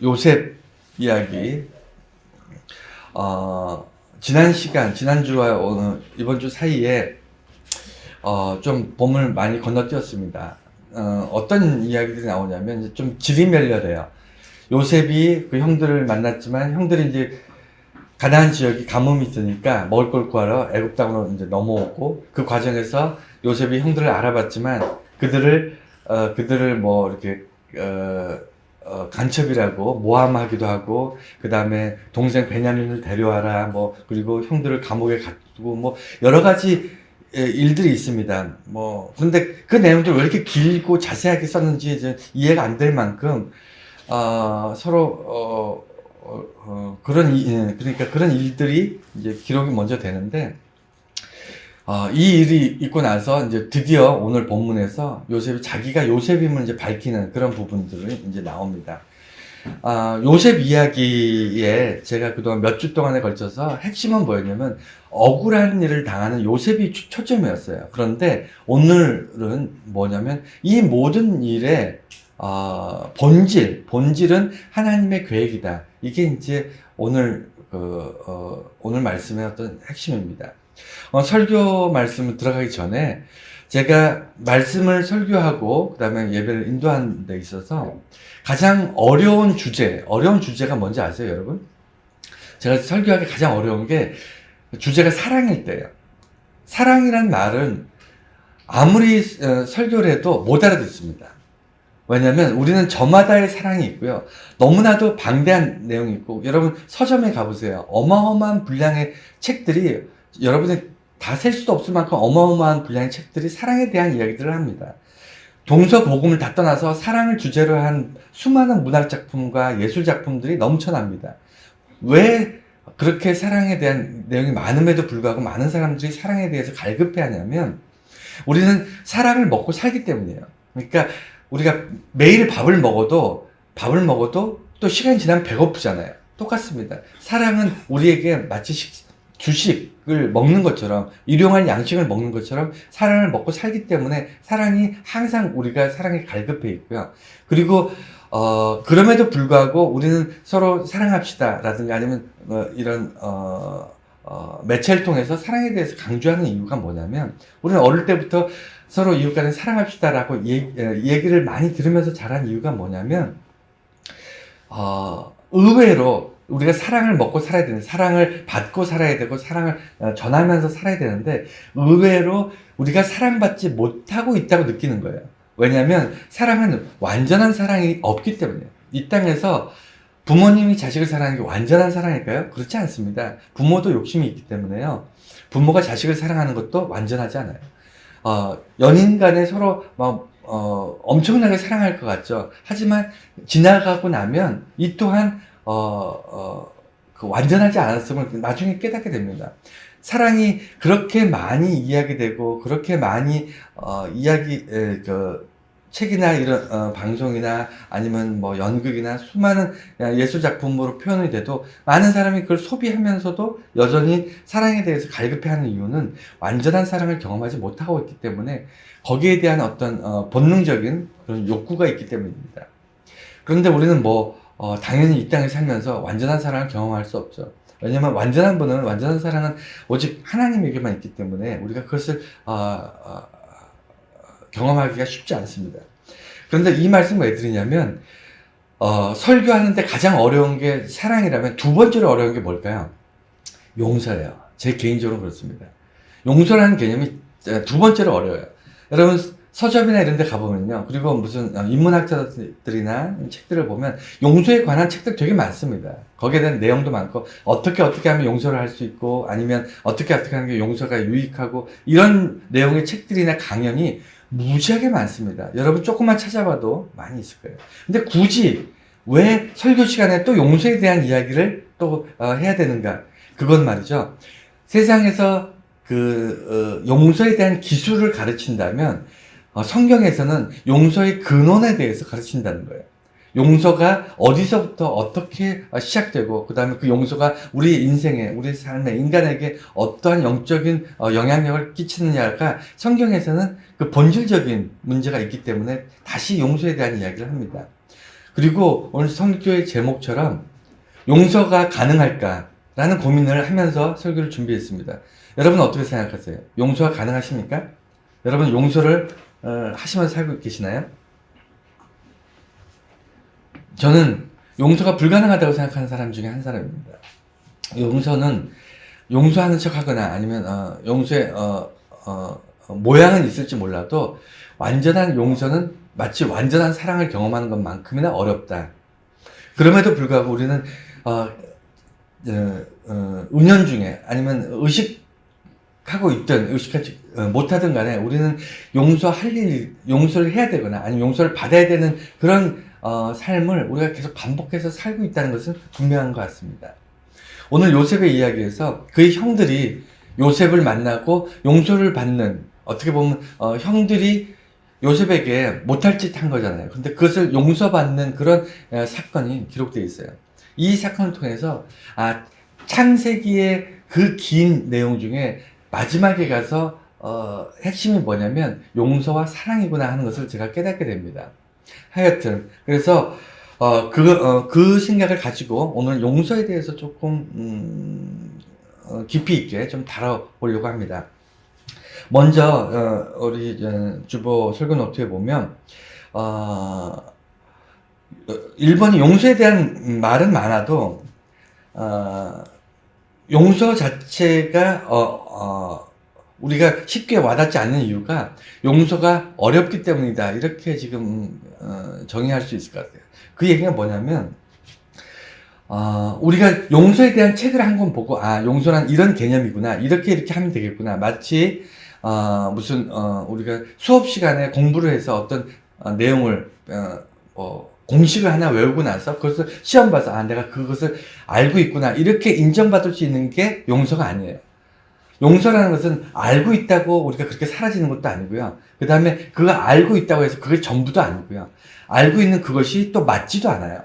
요셉 이야기. 지난주와 오늘, 이번 주 사이에, 좀 봄을 많이 건너뛰었습니다. 어떤 이야기들이 나오냐면, 이제 좀 지리멸렬해요. 요셉이 그 형들을 만났지만, 형들이 이제 가나안 지역이 가뭄이 있으니까 먹을 걸 구하러 애굽 땅으로 이제 넘어오고, 그 과정에서 요셉이 형들을 알아봤지만, 그들을 뭐, 이렇게, 간첩이라고 모함하기도 하고, 그 다음에 동생 베냐민을 데려와라, 뭐, 그리고 형들을 감옥에 가두고, 뭐, 여러 가지 일들이 있습니다. 뭐, 근데 그 내용들 왜 이렇게 길고 자세하게 썼는지 이제 이해가 안 될 만큼, 서로, 그러니까 그런 일들이 이제 기록이 먼저 되는데, 이 일이 있고 나서 이제 드디어 오늘 본문에서 요셉이 자기가 요셉임을 이제 밝히는 그런 부분들이 이제 나옵니다. 요셉 이야기에 제가 그동안 몇 주 동안에 걸쳐서 핵심은 뭐였냐면 억울한 일을 당하는 요셉이 초점이었어요. 그런데 오늘은 뭐냐면 이 모든 일의 본질은 하나님의 계획이다. 이게 이제 오늘 오늘 말씀의 어떤 핵심입니다. 설교 말씀을 들어가기 전에 제가 말씀을 설교하고 그 다음에 예배를 인도하는 데 있어서 가장 어려운 주제가 뭔지 아세요, 여러분? 제가 설교하기 가장 어려운 게 주제가 사랑일 때예요. 사랑이란 말은 아무리 설교를 해도 못 알아듣습니다. 왜냐면 우리는 저마다의 사랑이 있고요. 너무나도 방대한 내용이 있고, 여러분 서점에 가보세요. 어마어마한 분량의 책들이, 여러분이 다 셀 수도 없을 만큼 어마어마한 분량의 책들이 사랑에 대한 이야기들을 합니다. 동서고금을 다 떠나서 사랑을 주제로 한 수많은 문학작품과 예술작품들이 넘쳐납니다. 왜 그렇게 사랑에 대한 내용이 많음에도 불구하고 많은 사람들이 사랑에 대해서 갈급해하냐면, 우리는 사랑을 먹고 살기 때문이에요. 그러니까 우리가 매일 밥을 먹어도 또 시간이 지나면 배고프잖아요. 똑같습니다. 사랑은 우리에게 마치 주식을 먹는 것처럼, 일용할 양식을 먹는 것처럼 사랑을 먹고 살기 때문에 사랑이 항상 우리가 사랑에 갈급해 있고요. 그리고 그럼에도 불구하고 우리는 서로 사랑합시다 라든가 아니면 이런 매체를 통해서 사랑에 대해서 강조하는 이유가 뭐냐면, 우리는 어릴 때부터 서로 이웃간에 사랑합시다라고 얘기를 많이 들으면서 자란 이유가 뭐냐면, 의외로 우리가 사랑을 먹고 살아야 되는데, 사랑을 받고 살아야 되고, 사랑을 전하면서 살아야 되는데, 의외로 우리가 사랑받지 못하고 있다고 느끼는 거예요. 왜냐하면 사랑은 완전한 사랑이 없기 때문이에요. 이 땅에서 부모님이 자식을 사랑하는 게 완전한 사랑일까요? 그렇지 않습니다. 부모도 욕심이 있기 때문에요. 부모가 자식을 사랑하는 것도 완전하지 않아요. 연인 간에 서로 엄청나게 사랑할 것 같죠. 하지만 지나가고 나면 이 또한 그 완전하지 않았음을 나중에 깨닫게 됩니다. 사랑이 그렇게 많이 이야기되고 그렇게 많이 책이나 이런 방송이나 아니면 뭐 연극이나 수많은 예술 작품으로 표현이 돼도 많은 사람이 그걸 소비하면서도 여전히 사랑에 대해서 갈급해하는 이유는 완전한 사랑을 경험하지 못하고 있기 때문에, 거기에 대한 어떤 본능적인 그런 욕구가 있기 때문입니다. 그런데 우리는 당연히 이 땅에 살면서 완전한 사랑을 경험할 수 없죠. 왜냐면 완전한 사랑은 오직 하나님에게만 있기 때문에 우리가 그것을 경험하기가 쉽지 않습니다. 그런데 이 말씀을 왜 드리냐면, 설교하는데 가장 어려운 게 사랑이라면 두 번째로 어려운 게 뭘까요? 용서예요. 제 개인적으로 그렇습니다. 용서라는 개념이 두 번째로 어려워요. 여러분 서점이나 이런 데 가보면요, 그리고 무슨 인문학자들이나 책들을 보면 용서에 관한 책들 되게 많습니다. 거기에 대한 내용도 많고, 어떻게 하면 용서를 할 수 있고, 아니면 어떻게 하는 게 용서가 유익하고, 이런 내용의 책들이나 강연이 무지하게 많습니다. 여러분 조금만 찾아봐도 많이 있을 거예요. 근데 굳이 왜 설교 시간에 또 용서에 대한 이야기를 또 해야 되는가? 그건 말이죠, 세상에서 용서에 대한 기술을 가르친다면 성경에서는 용서의 근원에 대해서 가르친다는 거예요. 용서가 어디서부터 어떻게 시작되고, 그 다음에 그 용서가 우리 인생에, 우리 삶에, 인간에게 어떠한 영적인 영향력을 끼치느냐가 성경에서는 그 본질적인 문제가 있기 때문에 다시 용서에 대한 이야기를 합니다. 그리고 오늘 성교의 제목처럼 용서가 가능할까라는 고민을 하면서 설교를 준비했습니다. 여러분 어떻게 생각하세요? 용서가 가능하십니까? 여러분 용서를 하시면서 살고 계시나요? 저는 용서가 불가능하다고 생각하는 사람 중에 한 사람입니다. 용서는 용서하는 척 하거나 아니면 용서의 모양은 있을지 몰라도 완전한 용서는 마치 완전한 사랑을 경험하는 것만큼이나 어렵다. 그럼에도 불구하고 우리는 은연중에 아니면 의식하고 있든 의식하지 못하든 간에 우리는 용서를 해야 되거나 아니면 용서를 받아야 되는 그런 삶을 우리가 계속 반복해서 살고 있다는 것은 분명한 것 같습니다. 오늘 요셉의 이야기에서 그의 형들이 요셉을 만나고 용서를 받는, 어떻게 보면 형들이 요셉에게 못할 짓 한 거잖아요. 근데 그것을 용서받는 그런 사건이 기록되어 있어요. 이 사건을 통해서 창세기의 그 긴 내용 중에 마지막에 가서 핵심이 뭐냐면 용서와 사랑이구나 하는 것을 제가 깨닫게 됩니다. 하여튼 그래서 그 생각을 가지고 오늘 용서에 대해서 조금 깊이 있게 좀 다뤄보려고 합니다. 먼저 우리 주보 설교 노트에 보면 1번이 용서에 대한 말은 많아도 용서 자체가 우리가 쉽게 와닿지 않는 이유가 용서가 어렵기 때문이다. 이렇게 지금 정의할 수 있을 것 같아요. 그 얘기가 뭐냐면 우리가 용서에 대한 책을 한 권 보고 용서란 이런 개념이구나. 이렇게 하면 되겠구나. 마치 무슨 우리가 수업 시간에 공부를 해서 어떤 내용을 공식을 하나 외우고 나서 그것을 시험 봐서 내가 그것을 알고 있구나. 이렇게 인정받을 수 있는 게 용서가 아니에요. 용서라는 것은 알고 있다고 우리가 그렇게 사라지는 것도 아니고요. 그 다음에 그거 알고 있다고 해서 그게 전부도 아니고요. 알고 있는 그것이 또 맞지도 않아요.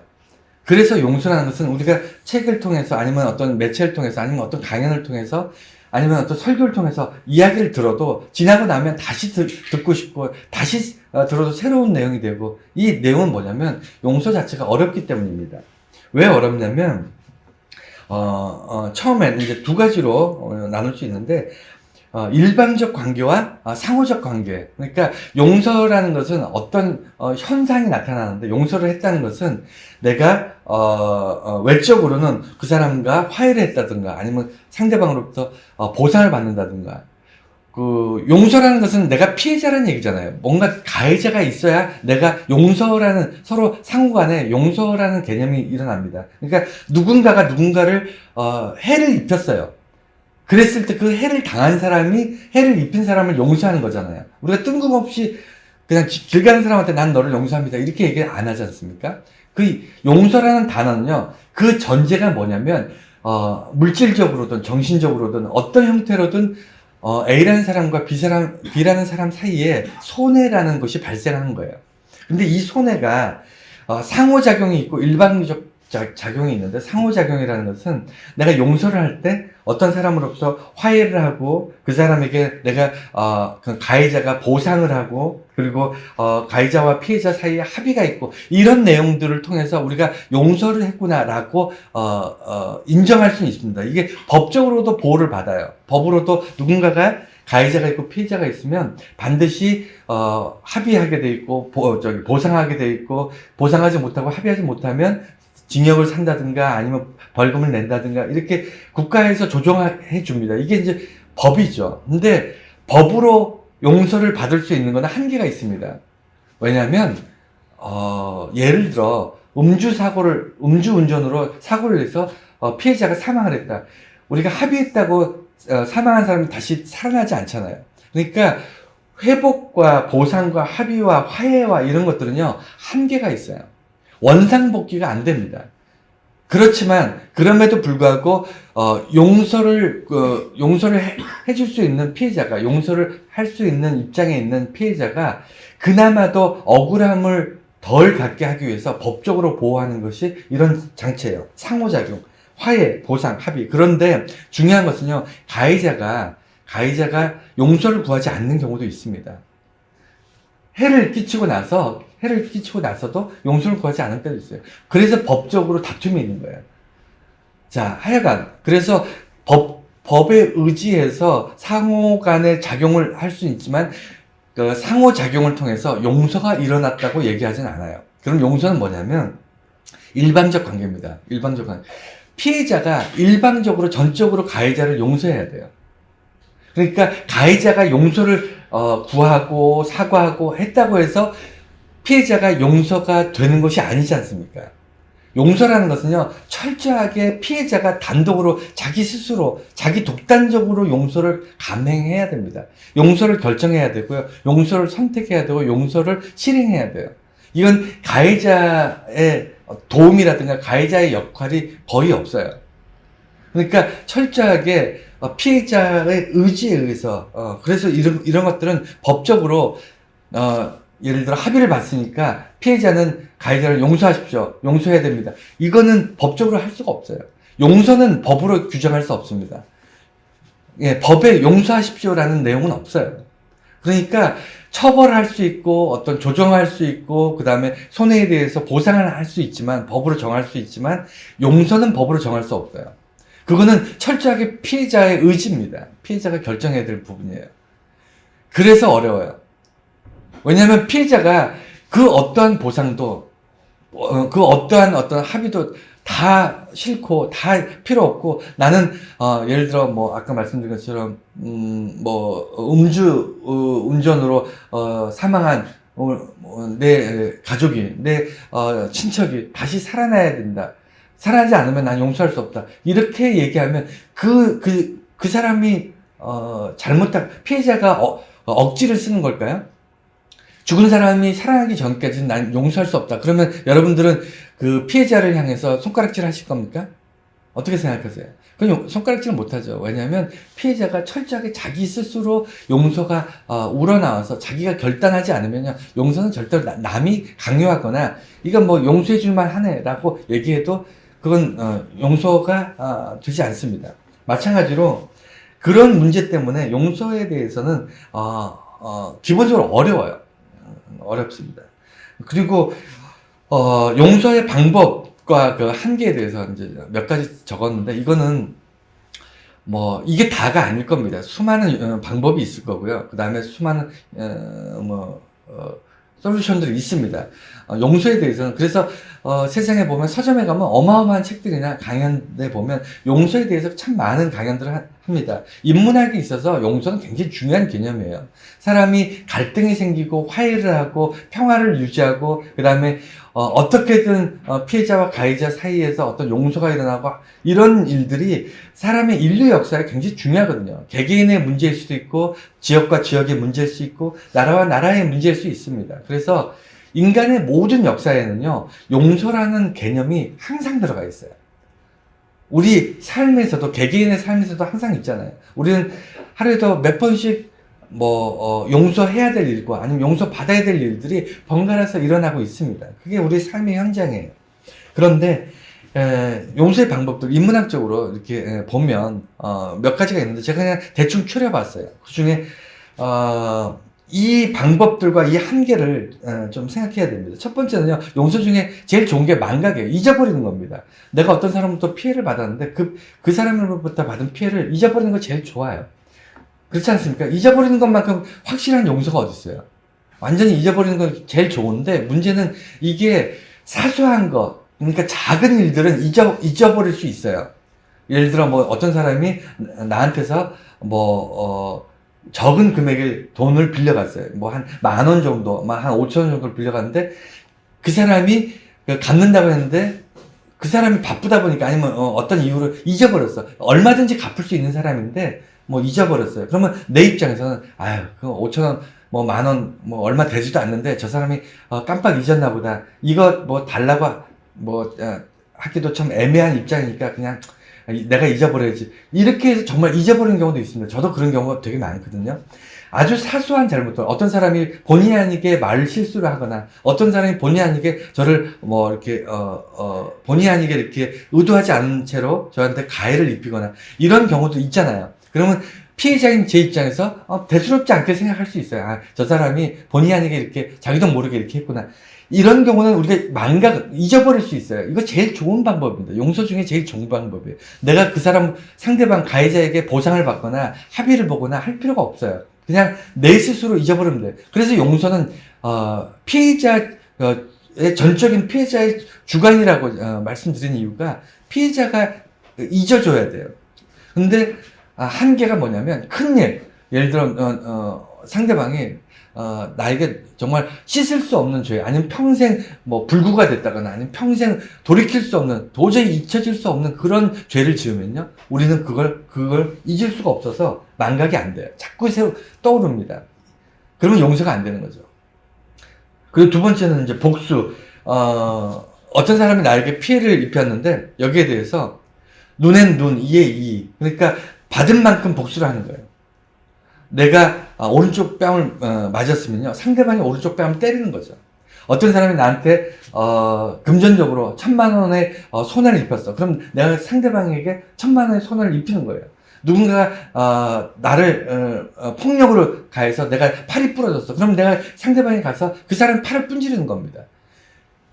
그래서 용서라는 것은 우리가 책을 통해서 아니면 어떤 매체를 통해서 아니면 어떤 강연을 통해서 아니면 어떤 설교를 통해서 이야기를 들어도 지나고 나면 다시 듣고 싶고 다시 들어도 새로운 내용이 되고, 이 내용은 뭐냐면 용서 자체가 어렵기 때문입니다. 왜 어렵냐면 처음에는 이제 두 가지로 나눌 수 있는데 일방적 관계와 상호적 관계. 그러니까 용서라는 것은 어떤 현상이 나타나는데, 용서를 했다는 것은 내가 외적으로는 그 사람과 화해를 했다든가 아니면 상대방으로부터 보상을 받는다든가. 그 용서라는 것은 내가 피해자라는 얘기잖아요. 뭔가 가해자가 있어야 내가 용서라는, 서로 상호간에 용서라는 개념이 일어납니다. 그러니까 누군가가 누군가를 해를 입혔어요. 그랬을 때 그 해를 당한 사람이 해를 입힌 사람을 용서하는 거잖아요. 우리가 뜬금없이 그냥 길 가는 사람한테 난 너를 용서합니다 이렇게 얘기 안 하지 않습니까? 그 용서라는 단어는요, 그 전제가 뭐냐면 물질적으로든 정신적으로든 어떤 형태로든 A라는 사람과 B라는 사람 사이에 손해라는 것이 발생하는 거예요. 근데 이 손해가 상호작용이 있고 일방적 작용이 있는데, 상호작용이라는 것은 내가 용서를 할 때 어떤 사람으로부터 화해를 하고 그 사람에게 내가 그 가해자가 보상을 하고 그리고 가해자와 피해자 사이에 합의가 있고, 이런 내용들을 통해서 우리가 용서를 했구나라고 인정할 수는 있습니다. 이게 법적으로도 보호를 받아요. 법으로도 누군가가 가해자가 있고 피해자가 있으면 반드시 합의하게 돼 있고 보상하게 돼 있고, 보상하지 못하고 합의하지 못하면 징역을 산다든가 아니면 벌금을 낸다든가 이렇게 국가에서 조정해 줍니다. 이게 이제 법이죠. 근데 법으로 용서를 받을 수 있는 건 한계가 있습니다. 왜냐하면 예를 들어 음주운전으로 사고를 내서 피해자가 사망을 했다. 우리가 합의했다고 사망한 사람이 다시 살아나지 않잖아요. 그러니까 회복과 보상과 합의와 화해와 이런 것들은요, 한계가 있어요. 원상복귀가 안 됩니다. 그렇지만 그럼에도 불구하고 용서를 해줄 수 있는 피해자가, 용서를 할 수 있는 입장에 있는 피해자가 그나마도 억울함을 덜 갖게 하기 위해서 법적으로 보호하는 것이 이런 장치예요. 상호작용, 화해, 보상, 합의. 그런데 중요한 것은요, 가해자가 용서를 구하지 않는 경우도 있습니다. 해를 끼치고 나서 해를 끼치고 나서도 용서를 구하지 않을 때도 있어요. 그래서 법적으로 다툼이 있는 거예요. 자, 하여간 그래서 법에 의지해서 상호 간의 작용을 할 수 있지만 그 상호작용을 통해서 용서가 일어났다고 얘기하진 않아요. 그럼 용서는 뭐냐면 일방적 관계입니다. 일방적 관계. 피해자가 일방적으로 전적으로 가해자를 용서해야 돼요. 그러니까 가해자가 용서를 구하고 사과하고 했다고 해서 피해자가 용서가 되는 것이 아니지 않습니까? 용서라는 것은요, 철저하게 피해자가 단독으로 자기 스스로, 자기 독단적으로 용서를 감행해야 됩니다. 용서를 결정해야 되고요. 용서를 선택해야 되고, 용서를 실행해야 돼요. 이건 가해자의 도움이라든가 가해자의 역할이 거의 없어요. 그러니까 철저하게 피해자의 의지에 의해서, 그래서 이런 것들은 법적으로, 예를 들어 합의를 봤으니까 피해자는 가해자를 용서하십시오. 용서해야 됩니다. 이거는 법적으로 할 수가 없어요. 용서는 법으로 규정할 수 없습니다. 예, 법에 용서하십시오라는 내용은 없어요. 그러니까 처벌할 수 있고 어떤 조정할 수 있고 그 다음에 손해에 대해서 보상을 할 수 있지만 법으로 정할 수 있지만 용서는 법으로 정할 수 없어요. 그거는 철저하게 피해자의 의지입니다. 피해자가 결정해야 될 부분이에요. 그래서 어려워요. 왜냐하면 피해자가 그 어떠한 보상도 그 어떠한 어떤 합의도 다 싫고 다 필요 없고 나는 예를 들어 뭐 아까 말씀드린 것처럼 운전으로 사망한 내 가족이 내 친척이 다시 살아나야 된다. 살아나지 않으면 난 용서할 수 없다. 이렇게 얘기하면 그 사람이 잘못한 피해자가 억지를 쓰는 걸까요? 죽은 사람이 살아나기 전까지는 난 용서할 수 없다. 그러면 여러분들은 그 피해자를 향해서 손가락질 하실 겁니까? 어떻게 생각하세요? 그건 손가락질은 못하죠. 왜냐하면 피해자가 철저하게 자기 스스로 용서가 우러나와서 자기가 결단하지 않으면요. 용서는 절대로 남이 강요하거나 이건 뭐 용서해 줄만 하네라고 얘기해도 그건 용서가 되지 않습니다. 마찬가지로 그런 문제 때문에 용서에 대해서는 기본적으로 어렵습니다. 그리고 용서의 방법과 그 한계에 대해서 이제 몇 가지 적었는데 이거는 뭐 이게 다가 아닐 겁니다. 수많은 방법이 있을 거고요. 그 다음에 수많은 솔루션들이 있습니다. 용서에 대해서는 그래서 세상에 보면 서점에 가면 어마어마한 책들이나 강연에 보면 용서에 대해서 참 많은 강연들을 합니다. 인문학에 있어서 용서는 굉장히 중요한 개념이에요. 사람이 갈등이 생기고 화해를 하고 평화를 유지하고 그 다음에 어떻게든 피해자와 가해자 사이에서 어떤 용서가 일어나고 이런 일들이 사람의 인류 역사에 굉장히 중요하거든요. 개개인의 문제일 수도 있고 지역과 지역의 문제일 수 있고 나라와 나라의 문제일 수 있습니다. 그래서 인간의 모든 역사에는요 용서라는 개념이 항상 들어가 있어요. 우리 삶에서도 개개인의 삶에서도 항상 있잖아요. 우리는 하루에도 몇 번씩 용서해야 될 일과 아니면 용서받아야 될 일들이 번갈아서 일어나고 있습니다. 그게 우리 삶의 현장이에요. 그런데 용서의 방법들 인문학적으로 이렇게 보면 몇 가지가 있는데 제가 그냥 대충 추려봤어요. 그 중에 이 방법들과 이 한계를 좀 생각해야 됩니다. 첫 번째는요, 용서 중에 제일 좋은 게 망각이에요. 잊어버리는 겁니다. 내가 어떤 사람으로부터 피해를 받았는데 그 사람으로부터 받은 피해를 잊어버리는 거 제일 좋아요. 그렇지 않습니까? 잊어버리는 것만큼 확실한 용서가 어디 있어요? 완전히 잊어버리는 건 제일 좋은데 문제는 이게 사소한 거, 그러니까 작은 일들은 잊어버릴 수 있어요. 예를 들어 뭐 어떤 사람이 나한테서 적은 금액의 돈을 빌려갔어요. 뭐 한 10,000원 정도, 한 5,000원 정도를 빌려갔는데 그 사람이 갚는다고 했는데 그 사람이 바쁘다 보니까 아니면 어떤 이유로 잊어버렸어. 얼마든지 갚을 수 있는 사람인데 잊어버렸어요. 그러면 내 입장에서는 그 5,000원, 10,000원, 얼마 되지도 않는데 저 사람이 깜빡 잊었나 보다. 이거 달라고 하기도 참 애매한 입장이니까 그냥 내가 잊어버려야지. 이렇게 해서 정말 잊어버리는 경우도 있습니다. 저도 그런 경우가 되게 많거든요. 아주 사소한 잘못들, 어떤 사람이 본의 아니게 말 실수를 하거나, 어떤 사람이 본의 아니게 저를 본의 아니게 이렇게 의도하지 않은 채로 저한테 가해를 입히거나, 이런 경우도 있잖아요. 그러면 피해자인 제 입장에서 대수롭지 않게 생각할 수 있어요. 아, 저 사람이 본의 아니게 이렇게 자기도 모르게 이렇게 했구나. 이런 경우는 우리가 잊어버릴 수 있어요. 이거 제일 좋은 방법입니다. 용서 중에 제일 좋은 방법이에요. 내가 그 사람, 상대방 가해자에게 보상을 받거나 합의를 보거나 할 필요가 없어요. 그냥 내 스스로 잊어버리면 돼요. 그래서 용서는, 피해자의 전적인 피해자의 주관이라고 말씀드린 이유가 피해자가 잊어줘야 돼요. 근데 한계가 뭐냐면 예를 들어 상대방이 나에게 정말 씻을 수 없는 죄, 아니면 평생 뭐 불구가 됐다거나, 아니면 평생 돌이킬 수 없는, 도저히 잊혀질 수 없는 그런 죄를 지으면요, 우리는 그걸 잊을 수가 없어서 망각이 안 돼요. 자꾸 떠오릅니다. 그러면 용서가 안 되는 거죠. 그리고 두 번째는 이제 복수. 어떤 사람이 나에게 피해를 입혔는데 여기에 대해서 눈엔 눈, 이에 이. 그러니까 받은 만큼 복수를 하는 거예요. 내가 오른쪽 뺨을 맞았으면요, 상대방이 오른쪽 뺨을 때리는 거죠. 어떤 사람이 나한테 금전적으로 1,000만 원의 손해를 입혔어. 그럼 내가 상대방에게 1,000만 원의 손해를 입히는 거예요. 누군가 나를 폭력으로 가해서 내가 팔이 부러졌어. 그럼 내가 상대방에 가서 그 사람 팔을 분지르는 겁니다.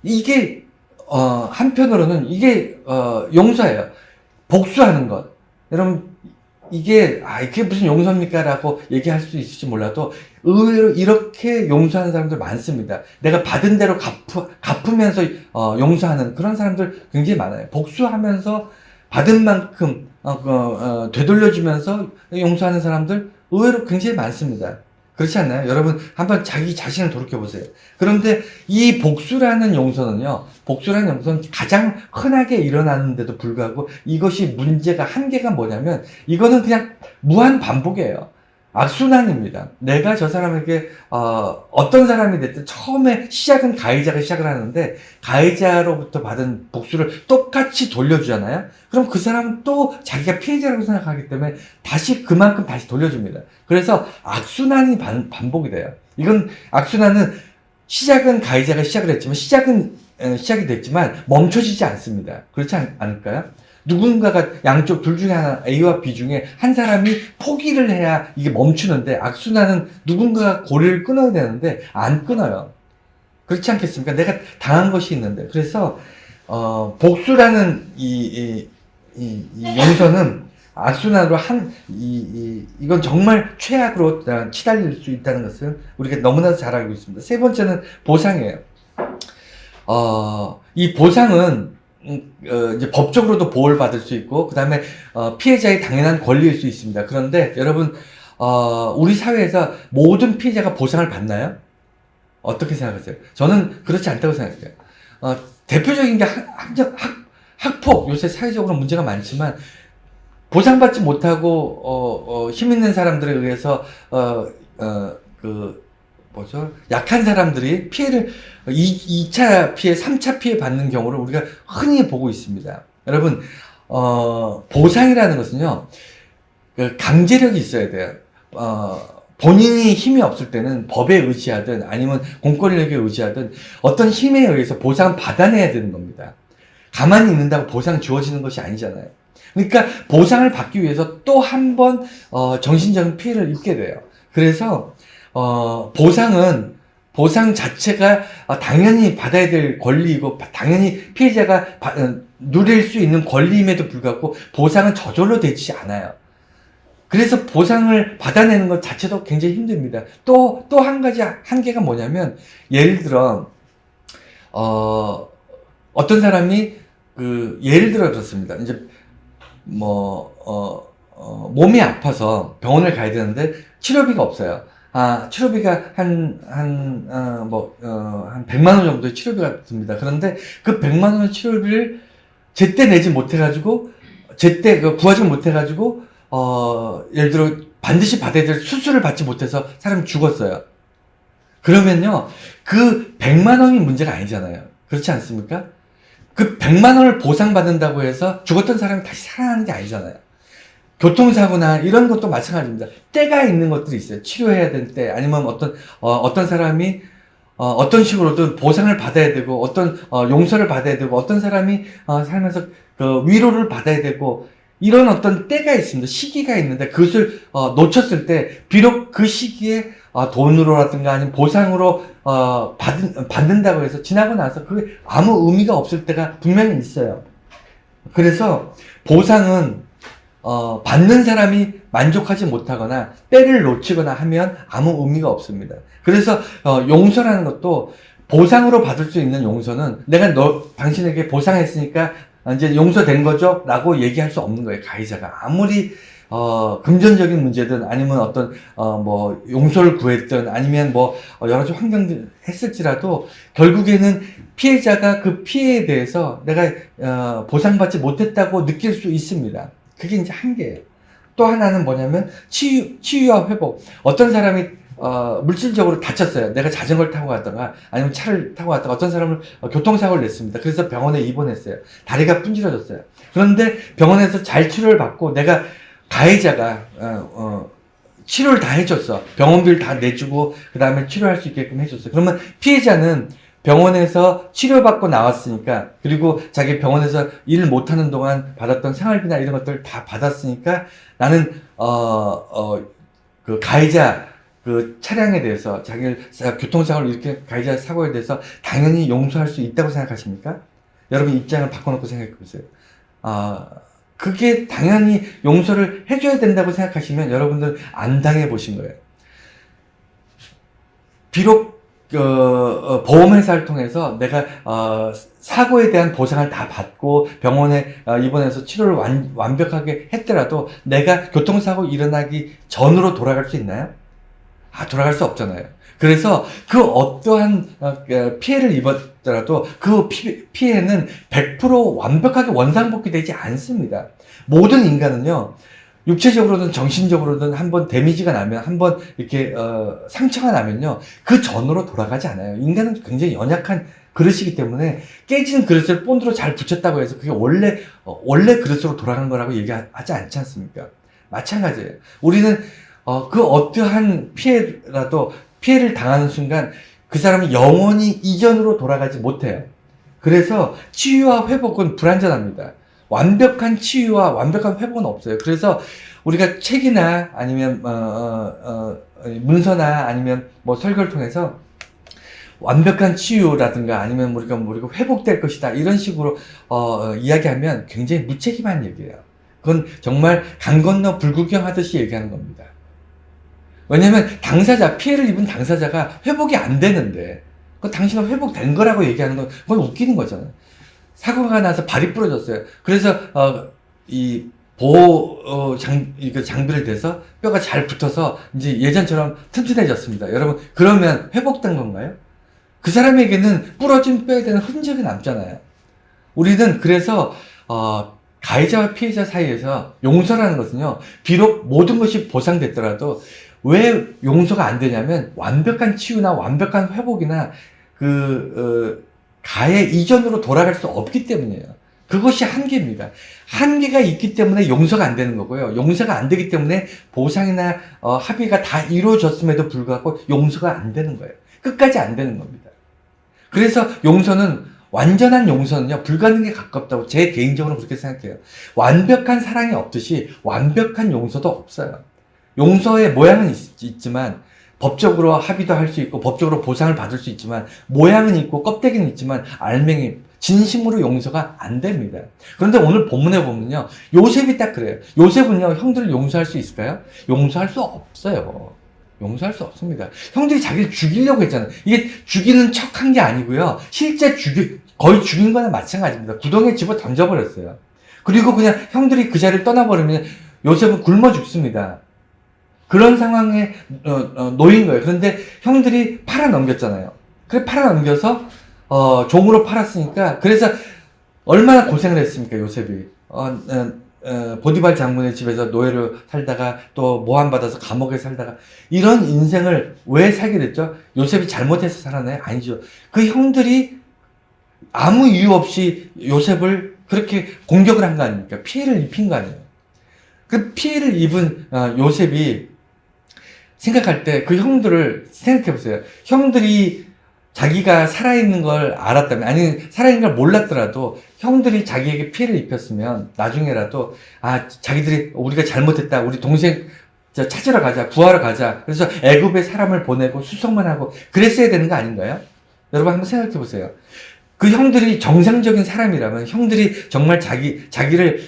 이게 한편으로는 이게 용서예요. 복수하는 것. 여러분, 이게 무슨 용서입니까? 라고 얘기할 수 있을지 몰라도 의외로 이렇게 용서하는 사람들 많습니다. 내가 받은 대로 갚으면서 용서하는 그런 사람들 굉장히 많아요. 복수하면서 받은 만큼 되돌려주면서 용서하는 사람들 의외로 굉장히 많습니다. 그렇지 않나요? 여러분 한번 자기 자신을 돌이켜보세요. 그런데 이 복수라는 용서는 가장 흔하게 일어나는데도 불구하고 이것이 한계가 뭐냐면 이거는 그냥 무한 반복이에요. 악순환입니다. 내가 저 사람에게 어떤 사람이 됐든 처음에 시작은 가해자가 시작을 하는데 가해자로부터 받은 복수를 똑같이 돌려주잖아요. 그럼 그 사람은 또 자기가 피해자라고 생각하기 때문에 그만큼 다시 돌려줍니다. 그래서 악순환이 반복이 돼요. 이건 악순환은 시작은 가해자가 시작을 했지만 시작이 됐지만 멈춰지지 않습니다. 그렇지 않을까요? 누군가가 양쪽 둘 중에 하나, A와 B 중에 한 사람이 포기를 해야 이게 멈추는데, 악순환은 누군가가 고리를 끊어야 되는데 안 끊어요. 그렇지 않겠습니까? 내가 당한 것이 있는데. 그래서 복수라는 이 용서는 악순환으로 이건 정말 최악으로 치달릴 수 있다는 것을 우리가 너무나도 잘 알고 있습니다. 세 번째는 보상이에요. 이 보상은 이제 법적으로도 보호를 받을 수 있고, 그 다음에 피해자의 당연한 권리일 수 있습니다. 그런데 여러분, 우리 사회에서 모든 피해자가 보상을 받나요? 어떻게 생각하세요? 저는 그렇지 않다고 생각해요. 대표적인 게 학폭. 요새 사회적으로 문제가 많지만 보상받지 못하고 힘 있는 사람들에 의해서 약한 사람들이 피해를 2차 피해, 3차 피해 받는 경우를 우리가 흔히 보고 있습니다. 여러분, 보상이라는 것은요, 강제력이 있어야 돼요. 본인이 힘이 없을 때는 법에 의지하든 아니면 공권력에 의지하든 어떤 힘에 의해서 보상을 받아내야 되는 겁니다. 가만히 있는다고 보상 주어지는 것이 아니잖아요. 그러니까 보상을 받기 위해서 또 한 번 정신적인 피해를 입게 돼요. 그래서 보상 자체가 당연히 받아야 될 권리이고 당연히 피해자가 누릴 수 있는 권리임에도 불구하고 보상은 저절로 되지 않아요. 그래서 보상을 받아내는 것 자체도 굉장히 힘듭니다. 또 한 가지 한계가 뭐냐면, 예를 들어 어떤 사람이 예를 들어 그렇습니다. 이제 몸이 아파서 병원을 가야 되는데 치료비가 없어요. 치료비가 한 100만 원 정도의 치료비가 듭니다. 그런데 그 100만 원의 치료비를 제때 내지 못해가지고, 제때 구하지 못해가지고, 예를 들어 반드시 받아야 될 수술을 받지 못해서 사람이 죽었어요. 그러면요, 그 100만 원이 문제가 아니잖아요. 그렇지 않습니까? 그 100만 원을 보상받는다고 해서 죽었던 사람이 다시 살아나는 게 아니잖아요. 교통사고나 이런 것도 마찬가지입니다. 때가 있는 것들이 있어요. 치료해야 될 때, 아니면 어떤 사람이 어떤 식으로든 보상을 받아야 되고, 용서를 받아야 되고, 어떤 사람이 살면서 위로를 받아야 되고, 이런 어떤 때가 있습니다. 시기가 있는데 그것을 놓쳤을 때 비록 그 시기에 돈으로라든가 아니면 보상으로 받는다고 해서 지나고 나서 그게 아무 의미가 없을 때가 분명히 있어요. 그래서 보상은 받는 사람이 만족하지 못하거나 때를 놓치거나 하면 아무 의미가 없습니다. 그래서 용서라는 것도 보상으로 받을 수 있는 용서는 내가 당신에게 보상했으니까 이제 용서된 거죠? 라고 얘기할 수 없는 거예요. 가해자가. 아무리 금전적인 문제든 아니면 어떤 뭐 용서를 구했든 아니면 뭐 여러 가지 환경들 했을지라도 결국에는 피해자가 그 피해에 대해서 내가 보상받지 못했다고 느낄 수 있습니다. 그게 이제 한계예요. 또 하나는 뭐냐면 치유와 회복. 어떤 사람이 물질적으로 다쳤어요. 내가 자전거를 타고 갔다가 아니면 차를 타고 갔다가 어떤 사람을 교통사고를 냈습니다. 그래서 병원에 입원했어요. 다리가 분질러졌어요. 그런데 병원에서 잘 치료를 받고 내가 가해자가 치료를 다 해줬어. 병원비를 다 내주고 그 다음에 치료할 수 있게끔 해줬어요. 그러면 피해자는 병원에서 치료받고 나왔으니까 그리고 자기 병원에서 일 못하는 동안 받았던 생활비나 이런 것들 다 받았으니까 나는 그 가해자 그 차량에 대해서 자기를 교통사고를 이렇게 가해자 사고에 대해서 당연히 용서할 수 있다고 생각하십니까? 여러분 입장을 바꿔놓고 생각해 보세요. 그게 당연히 용서를 해줘야 된다고 생각하시면 여러분들 안 당해 보신 거예요. 비록 보험회사를 통해서 내가 사고에 대한 보상을 다 받고 병원에 입원해서 치료를 완벽하게 했더라도 내가 교통사고 일어나기 전으로 돌아갈 수 있나요? 돌아갈 수 없잖아요. 그래서 그 어떠한 피해를 입었더라도 그 피해는 100% 완벽하게 원상복귀되지 않습니다. 모든 인간은요, 육체적으로든 정신적으로든 한번 데미지가 나면, 한번 이렇게 상처가 나면요, 그 전으로 돌아가지 않아요. 인간은 굉장히 연약한 그릇이기 때문에 깨진 그릇을 본드로 잘 붙였다고 해서 그게 원래 그릇으로 돌아간 거라고 얘기하지 않지 않습니까? 마찬가지예요. 우리는 그 어떠한 피해를 당하는 순간 그 사람이 영원히 이전으로 돌아가지 못해요. 그래서 치유와 회복은 불완전합니다. 완벽한 치유와 완벽한 회복은 없어요. 그래서 우리가 책이나 아니면 문서나 아니면 뭐 설교를 통해서 완벽한 치유라든가 아니면 우리가 회복될 것이다 이런 식으로 이야기하면 굉장히 무책임한 얘기예요. 그건 정말 강 건너 불구경하듯이 얘기하는 겁니다. 왜냐면 피해를 입은 당사자가 회복이 안 되는데 당신은 회복된 거라고 얘기하는 건 그건 웃기는 거잖아요. 사고가 나서 발이 부러졌어요. 그래서 이 보호 장비를 대서 뼈가 잘 붙어서 이제 예전처럼 튼튼해졌습니다. 여러분 그러면 회복된 건가요? 그 사람에게는 부러진 뼈에 대한 흔적이 남잖아요. 우리는 그래서 가해자와 피해자 사이에서 용서라는 것은요, 비록 모든 것이 보상됐더라도 왜 용서가 안 되냐면 완벽한 치유나 완벽한 회복이나 가해 이전으로 돌아갈 수 없기 때문이에요. 그것이 한계입니다. 한계가 있기 때문에 용서가 안 되는 거고요. 용서가 안 되기 때문에 보상이나 합의가 다 이루어졌음에도 불구하고 용서가 안 되는 거예요. 끝까지 안 되는 겁니다. 그래서 완전한 용서는요, 불가능에 가깝다고 제 개인적으로 그렇게 생각해요. 완벽한 사랑이 없듯이 완벽한 용서도 없어요. 용서의 모양은 있지만 법적으로 합의도 할 수 있고 법적으로 보상을 받을 수 있지만 모양은 있고 껍데기는 있지만 알맹이 진심으로 용서가 안 됩니다. 그런데 오늘 본문에 보면요, 요셉이 딱 그래요. 요셉은요, 형들을 용서할 수 있을까요? 용서할 수 없어요. 용서할 수 없습니다. 형들이 자기를 죽이려고 했잖아요. 이게 죽이는 척 한 게 아니고요, 실제 거의 죽인 거나 마찬가지입니다. 구덩이에 집어 던져버렸어요. 그리고 그냥 형들이 그 자리를 떠나버리면 요셉은 굶어 죽습니다. 그런 상황에 놓인 거예요. 그런데 형들이 팔아넘겼잖아요. 그래 팔아넘겨서 종으로 팔았으니까, 그래서 얼마나 고생을 했습니까, 요셉이. 보디발 장군의 집에서 노예로 살다가 또 모함받아서 감옥에 살다가 이런 인생을 왜 살게 됐죠? 요셉이 잘못해서 살았나요? 아니죠. 그 형들이 아무 이유 없이 요셉을 그렇게 공격을 한 거 아닙니까? 피해를 입힌 거 아니에요. 그 피해를 입은 요셉이 생각할 때 그 형들을 생각해 보세요. 형들이 자기가 살아있는 걸 알았다면, 아니, 살아있는 걸 몰랐더라도, 형들이 자기에게 피해를 입혔으면, 나중에라도, 아, 자기들이, 우리가 잘못했다. 우리 동생 찾으러 가자. 구하러 가자. 그래서 애굽에 사람을 보내고 수송만 하고, 그랬어야 되는 거 아닌가요? 여러분 한번 생각해 보세요. 그 형들이 정상적인 사람이라면, 형들이 정말 자기를,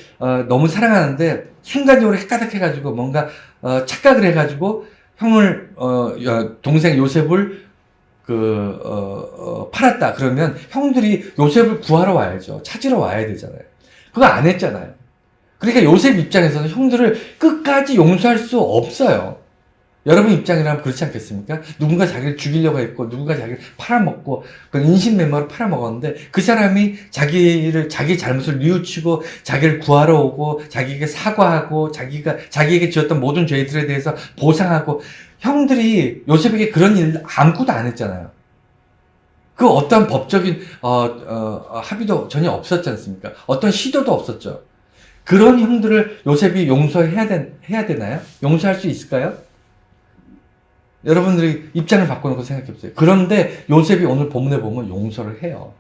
너무 사랑하는데, 순간적으로 헷가닥해가지고, 뭔가, 착각을 해가지고, 동생 요셉을 팔았다. 그러면 형들이 요셉을 구하러 와야죠. 찾으러 와야 되잖아요. 그거 안 했잖아요. 그러니까 요셉 입장에서는 형들을 끝까지 용서할 수 없어요. 여러분 입장이라면 그렇지 않겠습니까? 누군가 자기를 죽이려고 했고, 누군가 자기를 팔아먹고, 그 인신매매로 팔아먹었는데, 그 사람이 자기 잘못을 뉘우치고, 자기를 구하러 오고, 자기에게 사과하고, 자기에게 지었던 모든 죄들에 대해서 보상하고, 형들이 요셉에게 그런 일 아무것도 안 했잖아요. 그 어떤 법적인 합의도 전혀 없었지 않습니까? 어떤 시도도 없었죠. 그런 형들을 요셉이 해야 되나요? 용서할 수 있을까요? 여러분들이 입장을 바꿔놓고 생각해 보세요. 그런데 요셉이 오늘 본문에 보면 용서를 해요.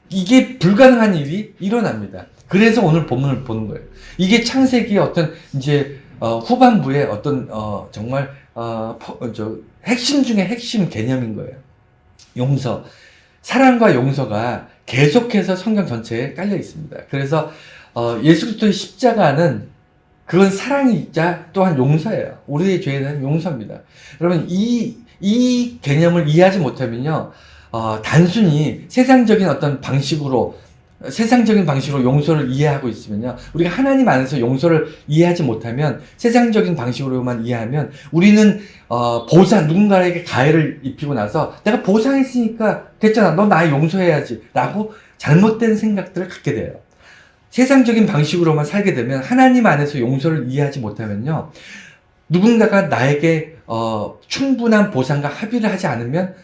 이게 불가능한 일이 일어납니다. 그래서 오늘 본문을 보는 거예요. 이게 창세기의 어떤 이제 후반부에 어떤 정말 핵심 중에 핵심 개념인 거예요. 용서. 사랑과 용서가 계속해서 성경 전체에 깔려 있습니다. 그래서 예수 그리스도의 십자가는 그건 사랑이자 또한 용서예요. 우리의 죄는 용서입니다. 여러분 이 개념을 이해하지 못하면요, 단순히 세상적인 방식으로 용서를 이해하고 있으면요, 우리가 하나님 안에서 용서를 이해하지 못하면, 세상적인 방식으로만 이해하면, 우리는 누군가에게 가해를 입히고 나서 내가 보상했으니까 됐잖아, 너 나 용서해야지 라고 잘못된 생각들을 갖게 돼요. 세상적인 방식으로만 살게 되면, 하나님 안에서 용서를 이해하지 못하면요, 누군가가 나에게 충분한 보상과 합의를 하지 않으면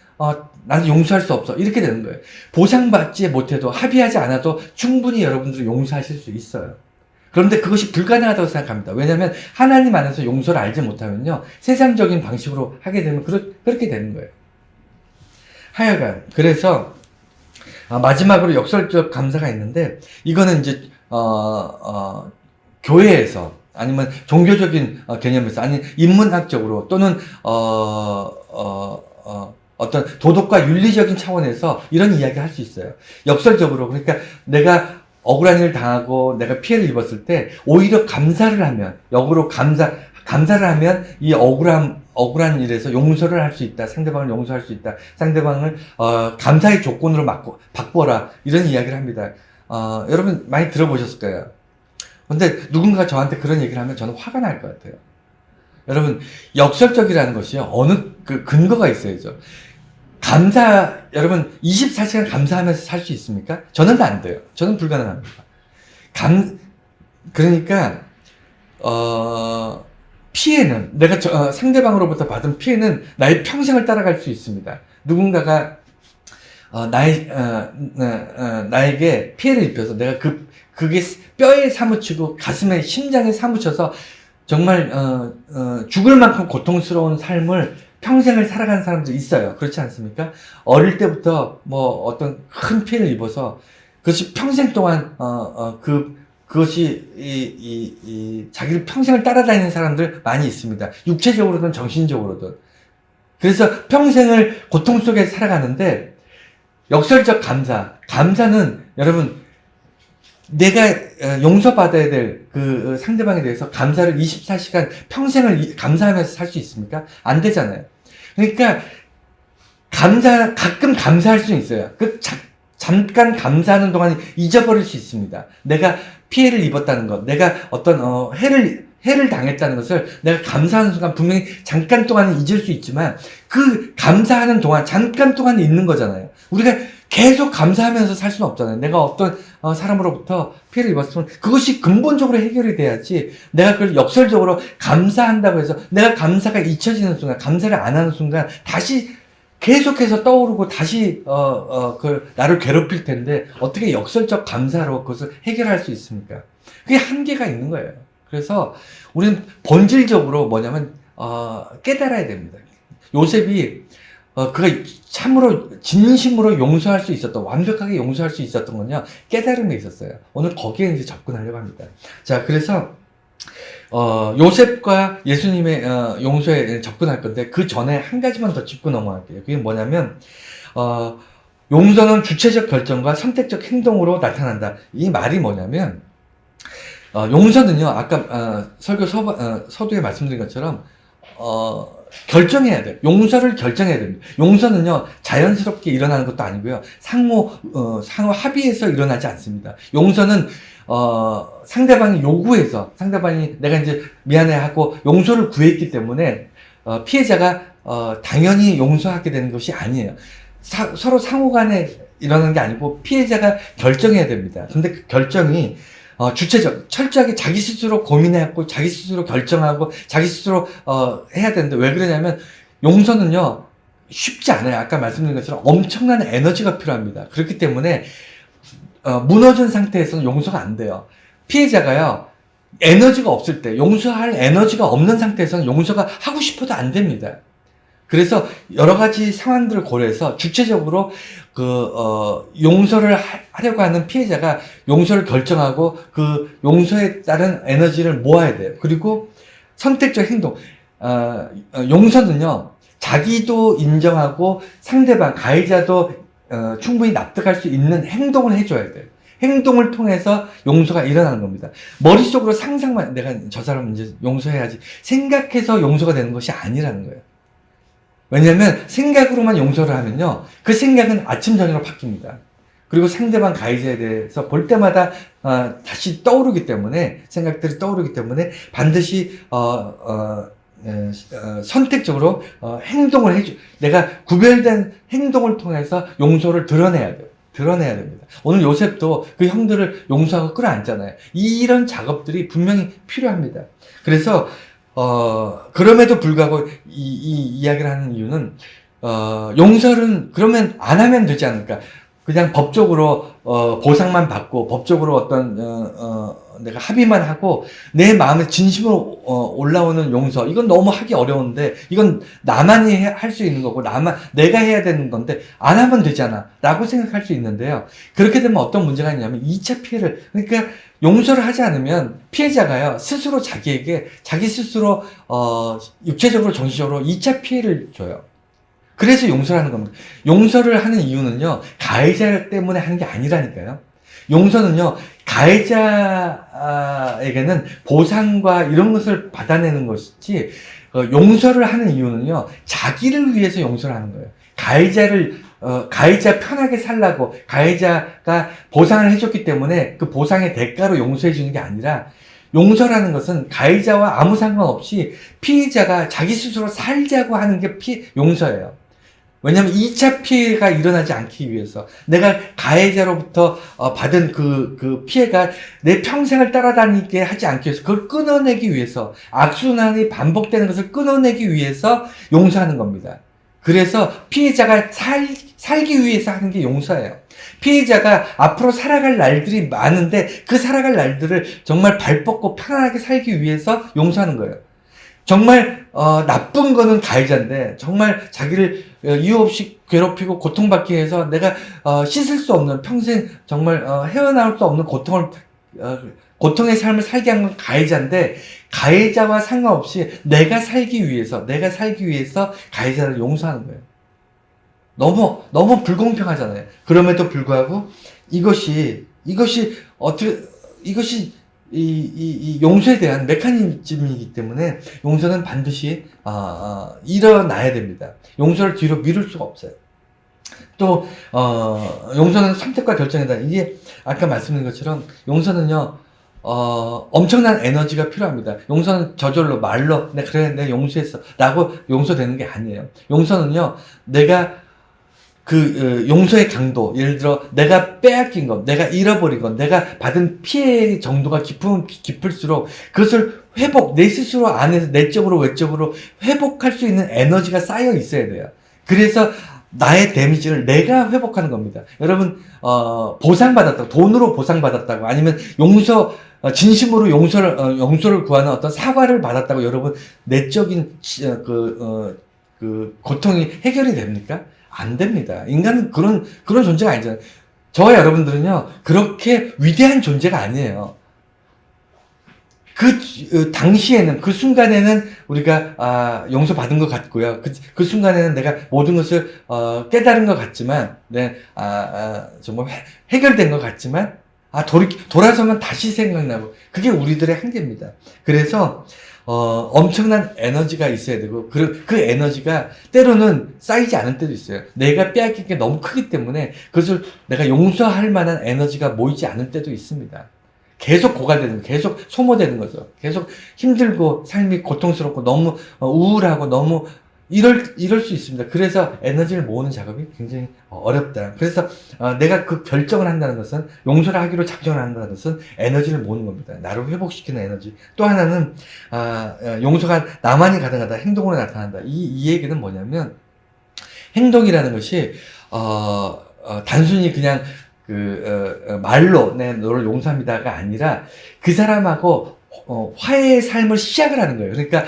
나는 용서할 수 없어, 이렇게 되는 거예요. 보상받지 못해도, 합의하지 않아도 충분히 여러분들이 용서하실 수 있어요. 그런데 그것이 불가능하다고 생각합니다. 왜냐하면 하나님 안에서 용서를 알지 못하면요, 세상적인 방식으로 하게 되면 그렇게 되는 거예요. 하여간 그래서 마지막으로 역설적 감사가 있는데, 이거는 이제 교회에서, 아니면 종교적인 개념에서, 아니 인문학적으로, 또는 어떤 도덕과 윤리적인 차원에서 이런 이야기 할 수 있어요. 역설적으로, 그러니까 내가 억울한 일을 당하고 내가 피해를 입었을 때 오히려 감사를 하면, 역으로 감사를 하면 이 억울한 일에서 용서를 할 수 있다. 상대방을 용서할 수 있다. 상대방을 감사의 조건으로 바꿔라. 이런 이야기를 합니다. 여러분 많이 들어보셨을 거예요. 근데 누군가 저한테 그런 얘기를 하면 저는 화가 날 것 같아요. 여러분, 역설적이라는 것이요, 근거가 있어야죠. 여러분 24시간 감사하면서 살 수 있습니까? 저는 안 돼요. 저는 불가능합니다. 그러니까 피해는, 내가 상대방으로부터 받은 피해는 나의 평생을 따라갈 수 있습니다. 누군가가 나에게 피해를 입혀서 내가 그게 뼈에 사무치고 가슴에, 심장에 사무쳐서 정말 죽을 만큼 고통스러운 삶을 평생을 살아가는 사람도 있어요. 그렇지 않습니까? 어릴 때부터 어떤 큰 피해를 입어서 그것이 평생 동안 그것이 자기를 평생을 따라다니는 사람들 많이 있습니다. 육체적으로든 정신적으로든. 그래서 평생을 고통 속에 살아가는데, 역설적 감사는 여러분, 내가 용서받아야 될 그 상대방에 대해서 감사를 24시간 평생을 감사하면서 살 수 있습니까? 안 되잖아요. 그러니까 가끔 감사할 수는 있어요. 잠깐 감사하는 동안 잊어버릴 수 있습니다. 내가 피해를 입었다는 것, 내가 어떤 해를 당했다는 것을 내가 감사하는 순간 분명히 잠깐 동안은 잊을 수 있지만, 그 감사하는 동안 잠깐 동안 있는 거잖아요. 우리가 계속 감사하면서 살 수는 없잖아요. 내가 어떤 사람으로부터 피해를 입었으면 그것이 근본적으로 해결이 돼야지, 내가 그걸 역설적으로 감사한다고 해서 내가 감사가 잊혀지는 순간, 감사를 안 하는 순간 다시 계속해서 떠오르고 다시 나를 괴롭힐 텐데, 어떻게 역설적 감사로 그것을 해결할 수 있습니까? 그게 한계가 있는 거예요. 그래서 우리는 본질적으로 뭐냐면 깨달아야 됩니다. 요셉이 그가 참으로 진심으로 용서할 수 있었던, 완벽하게 용서할 수 있었던 건요, 깨달음에 있었어요. 오늘 거기에 이제 접근하려고 합니다. 자, 그래서 요셉과 예수님의 용서에 접근할 건데, 그 전에 한 가지만 더 짚고 넘어갈게요. 그게 뭐냐면 용서는 주체적 결정과 선택적 행동으로 나타난다. 이 말이 뭐냐면 용서는요, 아까 설교 서두에 말씀드린 것처럼 결정해야 돼요. 용서를 결정해야 됩니다. 용서는요, 자연스럽게 일어나는 것도 아니고요, 상호 합의해서 일어나지 않습니다. 용서는 상대방이 요구해서, 상대방이 내가 이제 미안해하고 용서를 구했기 때문에 피해자가 당연히 용서하게 되는 것이 아니에요. 서로 상호 간에 일어나는 게 아니고 피해자가 결정해야 됩니다. 근데 그 결정이 주체적, 철저하게 자기 스스로 고민해갖고, 자기 스스로 결정하고, 자기 스스로, 해야 되는데, 왜 그러냐면, 용서는요, 쉽지 않아요. 아까 말씀드린 것처럼 엄청난 에너지가 필요합니다. 그렇기 때문에, 무너진 상태에서는 용서가 안 돼요. 피해자가요, 에너지가 없을 때, 용서할 에너지가 없는 상태에서는 용서가 하고 싶어도 안 됩니다. 그래서 여러 가지 상황들을 고려해서 주체적으로 용서를 하려고 하는 피해자가 용서를 결정하고 그 용서에 따른 에너지를 모아야 돼요. 그리고 선택적 행동. 용서는요, 자기도 인정하고 상대방, 가해자도 충분히 납득할 수 있는 행동을 해줘야 돼요. 행동을 통해서 용서가 일어나는 겁니다. 머릿속으로 상상만, 내가 저 사람 이제 용서해야지 생각해서 용서가 되는 것이 아니라는 거예요. 왜냐면 생각으로만 용서를 하면요, 그 생각은 아침 저녁으로 바뀝니다. 그리고 상대방 가해자에 대해서 볼 때마다 다시 떠오르기 때문에, 생각들이 떠오르기 때문에 반드시 선택적으로 행동을 내가 구별된 행동을 통해서 용서를 드러내야 돼요. 드러내야 됩니다. 오늘 요셉도 그 형들을 용서하고 끌어안잖아요. 이런 작업들이 분명히 필요합니다. 그래서 그럼에도 불구하고 이 이야기를 하는 이유는, 용서는 그러면 안 하면 되지 않을까. 그냥 법적으로, 보상만 받고, 법적으로 어떤, 내가 합의만 하고, 내 마음에 진심으로, 올라오는 용서. 이건 너무 하기 어려운데, 이건 나만이 할 수 있는 거고, 내가 해야 되는 건데, 안 하면 되잖아. 라고 생각할 수 있는데요. 그렇게 되면 어떤 문제가 있냐면, 2차 피해를, 그러니까, 용서를 하지 않으면 피해자가요, 스스로 자기 스스로, 육체적으로, 정신적으로 2차 피해를 줘요. 그래서 용서를 하는 겁니다. 용서를 하는 이유는요, 가해자 때문에 하는 게 아니라니까요. 용서는요, 가해자에게는 보상과 이런 것을 받아내는 것이지, 용서를 하는 이유는요, 자기를 위해서 용서를 하는 거예요. 가해자 편하게 살라고, 가해자가 보상을 해줬기 때문에 그 보상의 대가로 용서해주는 게 아니라, 용서라는 것은 가해자와 아무 상관없이 피해자가 자기 스스로 살자고 하는 게 용서예요. 왜냐면 2차 피해가 일어나지 않기 위해서, 내가 가해자로부터 받은 그 피해가 내 평생을 따라다니게 하지 않기 위해서, 그걸 끊어내기 위해서, 악순환이 반복되는 것을 끊어내기 위해서 용서하는 겁니다. 그래서 피해자가 살기 위해서 하는 게 용서예요. 피해자가 앞으로 살아갈 날들이 많은데, 그 살아갈 날들을 정말 발 뻗고 편안하게 살기 위해서 용서하는 거예요. 정말 나쁜 거는 가해자인데, 정말 자기를 이유 없이 괴롭히고 고통받게 해서 내가 씻을 수 없는, 평생 정말 헤어나올 수 없는 고통의 삶을 살게 한 건 가해자인데, 가해자와 상관없이 내가 살기 위해서 가해자를 용서하는 거예요. 너무 불공평하잖아요. 그럼에도 불구하고 이것이 이 용서에 대한 메커니즘이기 때문에 용서는 반드시 일어나야 됩니다. 용서를 뒤로 미룰 수가 없어요. 또 용서는 선택과 결정이다. 이게 아까 말씀드린 것처럼 용서는요, 엄청난 에너지가 필요합니다. 용서는 저절로 말로 내가 용서했어 라고 용서되는 게 아니에요. 용서는요, 내가 용서의 강도, 예를 들어 내가 빼앗긴 것, 내가 잃어버린 것, 내가 받은 피해의 정도가 깊을수록 그것을 내 스스로 안에서 내적으로 외적으로 회복할 수 있는 에너지가 쌓여 있어야 돼요. 그래서 나의 데미지를 내가 회복하는 겁니다. 여러분, 보상받았다고, 돈으로 보상받았다고, 아니면 진심으로 용서를 구하는 어떤 사과를 받았다고, 여러분, 내적인, 그 고통이 해결이 됩니까? 안 됩니다. 인간은 그런 존재가 아니잖아요. 저와 여러분들은요, 그렇게 위대한 존재가 아니에요. 당시에는, 그 순간에는 우리가, 용서받은 것 같고요. 그 순간에는 내가 모든 것을, 깨달은 것 같지만, 네, 정말 해결된 것 같지만, 돌아서면 다시 생각나고, 그게 우리들의 한계입니다. 그래서, 엄청난 에너지가 있어야 되고, 그 에너지가 때로는 쌓이지 않을 때도 있어요. 내가 빼앗긴 게 너무 크기 때문에, 그것을 내가 용서할 만한 에너지가 모이지 않을 때도 있습니다. 계속 고갈되는, 계속 소모되는 거죠. 계속 힘들고, 삶이 고통스럽고, 너무 우울하고, 너무 이럴 수 있습니다. 그래서 에너지를 모으는 작업이 굉장히 어렵다. 그래서 내가 그 결정을 한다는 것은, 용서를 하기로 작정을 한다는 것은 에너지를 모으는 겁니다. 나를 회복시키는 에너지. 또 하나는 용서가 나만이 가능하다, 행동으로 나타난다. 이 얘기는 뭐냐면, 행동이라는 것이 단순히 그냥 말로 너를 용서합니다가 아니라 그 사람하고 화해의 삶을 시작을 하는 거예요. 그러니까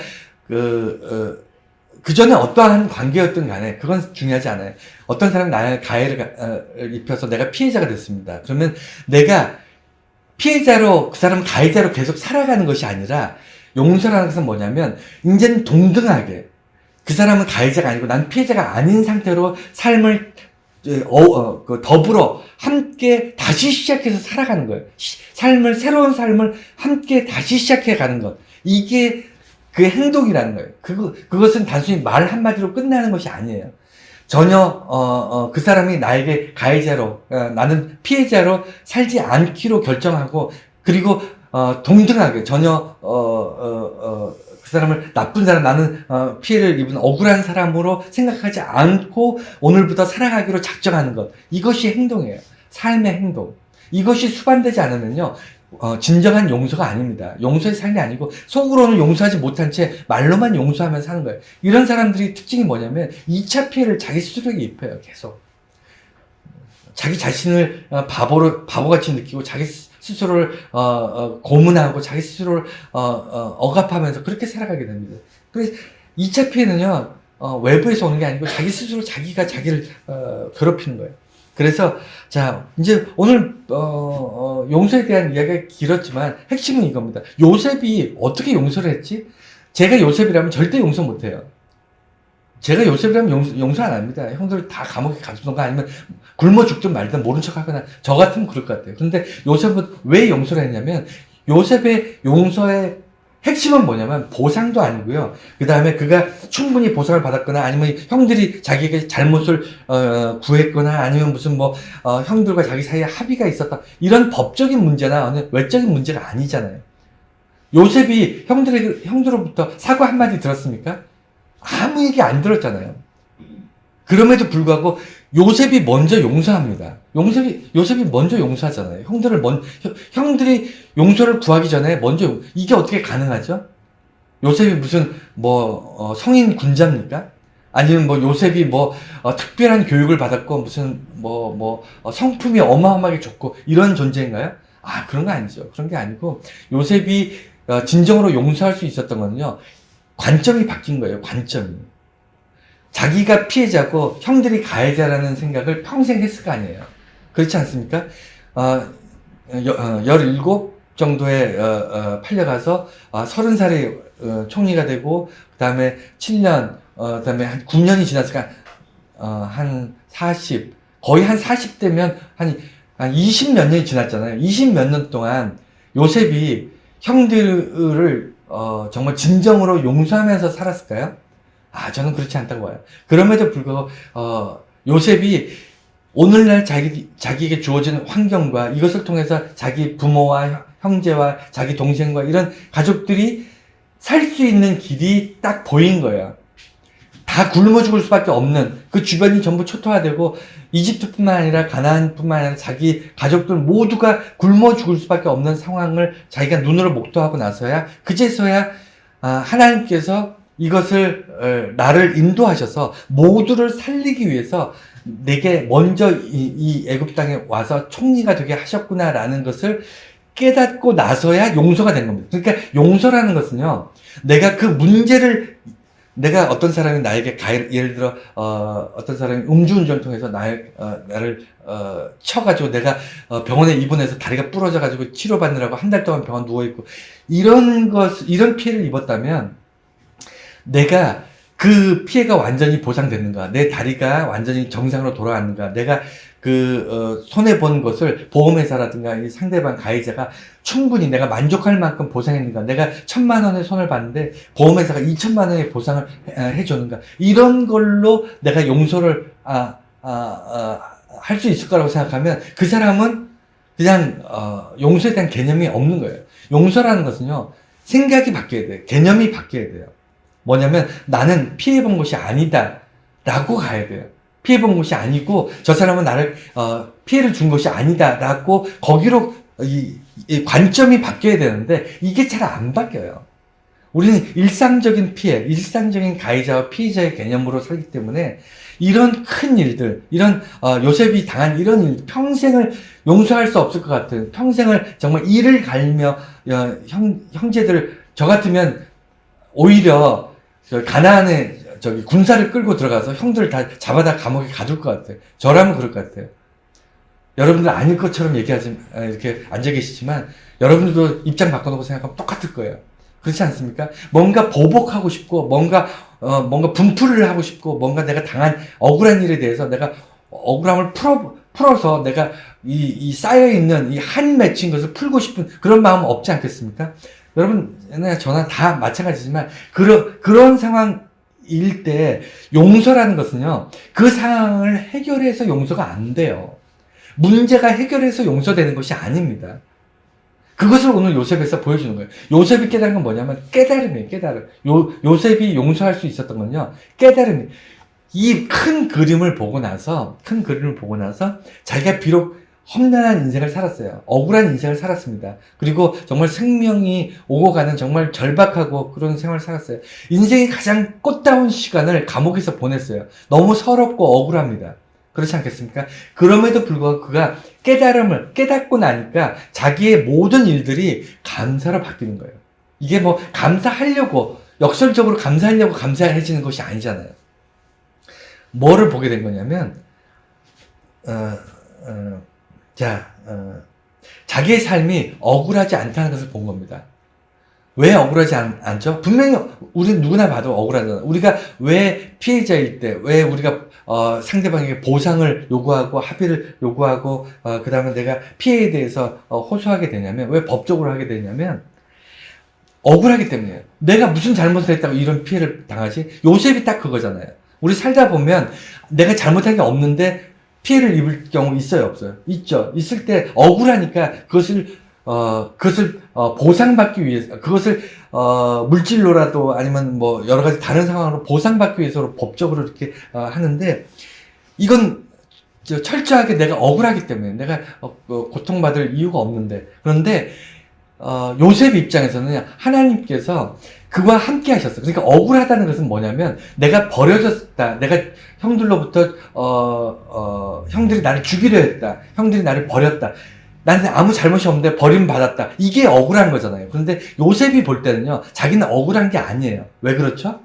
그 전에 어떠한 관계였든 간에 그건 중요하지 않아요. 어떤 사람이 나의 가해를 입혀서 내가 피해자가 됐습니다. 그러면 내가 피해자로, 그 사람은 가해자로 계속 살아가는 것이 아니라, 용서라는 것은 뭐냐면 이제는 동등하게, 그 사람은 가해자가 아니고 난 피해자가 아닌 상태로 삶을 더불어 함께 다시 시작해서 살아가는 거예요. 새로운 삶을 함께 다시 시작해 가는 것. 이게 그 행동이라는 거예요. 그것은 단순히 말 한마디로 끝나는 것이 아니에요. 전혀, 그 사람이 나에게 가해자로, 나는 피해자로 살지 않기로 결정하고, 그리고, 동등하게, 전혀, 그 사람을 나쁜 사람, 나는 피해를 입은 억울한 사람으로 생각하지 않고 오늘부터 살아가기로 작정하는 것. 이것이 행동이에요. 삶의 행동. 이것이 수반되지 않으면요, 진정한 용서가 아닙니다. 용서의 삶이 아니고 속으로는 용서하지 못한 채 말로만 용서하면 사는 거예요. 이런 사람들이 특징이 뭐냐면 2차 피해를 자기 스스로에게 입혀요. 계속. 자기 자신을 바보같이 느끼고 자기 스스로를 고문하고 자기 스스로를 억압하면서 그렇게 살아가게 됩니다. 그래서 2차 피해는요, 외부에서 오는 게 아니고 자기 스스로 자기가 자기를 괴롭히는 거예요. 그래서 자, 이제 오늘 용서에 대한 이야기가 길었지만 핵심은 이겁니다. 요셉이 어떻게 용서를 했지? 제가 요셉이라면 절대 용서 못해요. 제가 요셉이라면 용서 안 합니다. 형들 다 감옥에 가두던가 아니면 굶어 죽든 말든 모른 척 하거나, 저 같으면 그럴 것 같아요. 그런데 요셉은 왜 용서를 했냐면, 요셉의 용서의 핵심은 뭐냐면 보상도 아니고요. 그 다음에 그가 충분히 보상을 받았거나, 아니면 형들이 자기에게 잘못을 구했거나, 아니면 무슨 형들과 자기 사이에 합의가 있었다, 이런 법적인 문제나 어느 외적인 문제가 아니잖아요. 요셉이 형들로부터 사과 한마디 들었습니까? 아무 얘기 안 들었잖아요. 그럼에도 불구하고 요셉이 먼저 용서합니다. 요셉이 먼저 용서하잖아요. 형들이 용서를 구하기 전에 먼저, 이게 어떻게 가능하죠? 요셉이 무슨, 성인 군자입니까? 아니면 요셉이 특별한 교육을 받았고, 무슨, 성품이 어마어마하게 좋고, 이런 존재인가요? 그런 거 아니죠. 그런 게 아니고, 요셉이, 진정으로 용서할 수 있었던 거는요, 관점이 바뀐 거예요. 관점이. 자기가 피해자고 형들이 가해자라는 생각을 평생 했을 거 아니에요. 그렇지 않습니까? 17 정도에 팔려가서 30살에 총리가 되고, 그 다음에 7년, 그 다음에 한 9년이 지났으니까 한 40, 거의 한 40대면 한 20 몇 년이 지났잖아요. 20 몇 년 동안 요셉이 형들을 정말 진정으로 용서하면서 살았을까요? 저는 그렇지 않다고 봐요. 그럼에도 불구하고 요셉이 오늘날 자기에게 주어진 환경과 이것을 통해서 자기 부모와 형제와 자기 동생과 이런 가족들이 살 수 있는 길이 딱 보인 거예요. 다 굶어 죽을 수밖에 없는, 그 주변이 전부 초토화되고 이집트뿐만 아니라 가나안뿐만 아니라 자기 가족들 모두가 굶어 죽을 수밖에 없는 상황을 자기가 눈으로 목도하고 나서야, 그제서야 하나님께서 이것을 나를 인도하셔서 모두를 살리기 위해서 내게 먼저 이 애굽 땅에 와서 총리가 되게 하셨구나라는 것을 깨닫고 나서야 용서가 된 겁니다. 그러니까 용서라는 것은요, 내가 그 문제를 내가 어떤 사람이 나에게 예를 들어 어떤 사람이 음주운전을 통해서 나를 쳐가지고 내가 병원에 입원해서 다리가 부러져가지고 치료받느라고 한 달 동안 병원 누워있고 이런 피해를 입었다면 내가 그 피해가 완전히 보상됐는가, 내 다리가 완전히 정상으로 돌아왔는가, 내가 손해본 것을 보험회사라든가 이 상대방 가해자가 충분히 내가 만족할 만큼 보상했는가, 내가 1,000만 원의 손을 봤는데 보험회사가 2,000만 원의 보상을 해줬는가, 이런 걸로 내가 용서를 할 수 있을 거라고 생각하면 그 사람은 그냥 용서에 대한 개념이 없는 거예요. 용서라는 것은요, 생각이 바뀌어야 돼요. 개념이 바뀌어야 돼요. 뭐냐면 나는 피해본 것이 아니다 라고 가야 돼요. 피해본 것이 아니고 저 사람은 나를 피해를 준 것이 아니다 라고 거기로 이 관점이 바뀌어야 되는데 이게 잘 안 바뀌어요. 우리는 일상적인 피해, 일상적인 가해자와 피해자의 개념으로 살기 때문에 이런 큰 일들, 이런 요셉이 당한 이런 일, 평생을 용서할 수 없을 것 같은, 평생을 정말 이를 갈며 형제들, 저 같으면 오히려 가나안에 군사를 끌고 들어가서 형들을 다 잡아다 감옥에 가둘 것 같아요. 저라면 그럴 것 같아요. 여러분들 아닐 것처럼 이렇게 앉아 계시지만 여러분들도 입장 바꿔놓고 생각하면 똑같을 거예요. 그렇지 않습니까? 뭔가 보복하고 싶고, 뭔가 분풀이를 하고 싶고, 뭔가 내가 당한 억울한 일에 대해서 내가 억울함을 풀어서 내가 이 쌓여있는 이 한 맺힌 것을 풀고 싶은 그런 마음 없지 않겠습니까? 여러분, 저나 다 마찬가지지만, 그런 상황일 때, 용서라는 것은요, 그 상황을 해결해서 용서가 안 돼요. 문제가 해결해서 용서되는 것이 아닙니다. 그것을 오늘 요셉에서 보여주는 거예요. 요셉이 깨달은 건 뭐냐면, 깨달음이에요, 깨달음. 요셉이 용서할 수 있었던 건요, 깨달음이에요. 이 큰 그림을 보고 나서, 자기가 비록 험난한 인생을 살았어요. 억울한 인생을 살았습니다. 그리고 정말 생명이 오고 가는 정말 절박하고 그런 생활을 살았어요. 인생의 가장 꽃다운 시간을 감옥에서 보냈어요. 너무 서럽고 억울합니다. 그렇지 않겠습니까? 그럼에도 불구하고 그가 깨달음을 깨닫고 나니까 자기의 모든 일들이 감사로 바뀌는 거예요. 이게 뭐 감사하려고, 역설적으로 감사하려고 감사해지는 것이 아니잖아요. 뭐를 보게 된 거냐면, 자기의 삶이 억울하지 않다는 것을 본 겁니다. 왜 억울하지 않죠? 분명히 우리는 누구나 봐도 억울하잖아요. 우리가 왜 피해자일 때, 왜 우리가 상대방에게 보상을 요구하고 합의를 요구하고 그 다음에 내가 피해에 대해서 호소하게 되냐면, 왜 법적으로 하게 되냐면 억울하기 때문이에요. 내가 무슨 잘못을 했다고 이런 피해를 당하지? 요셉이 딱 그거잖아요. 우리 살다 보면 내가 잘못한 게 없는데 피해를 입을 경우 있어요, 없어요? 있죠. 있을 때 억울하니까 그것을 보상받기 위해서, 그것을 물질로라도 아니면 뭐 여러 가지 다른 상황으로 보상받기 위해서 법적으로 이렇게 하는데, 이건 철저하게 내가 억울하기 때문에, 내가 고통받을 이유가 없는데. 그런데 요셉 입장에서는 하나님께서 그와 함께 하셨어. 그러니까 억울하다는 것은 뭐냐면, 내가 버려졌다. 내가 형들로부터, 형들이 나를 죽이려 했다. 형들이 나를 버렸다. 나한테 아무 잘못이 없는데 버림받았다. 이게 억울한 거잖아요. 그런데 요셉이 볼 때는요, 자기는 억울한 게 아니에요. 왜 그렇죠?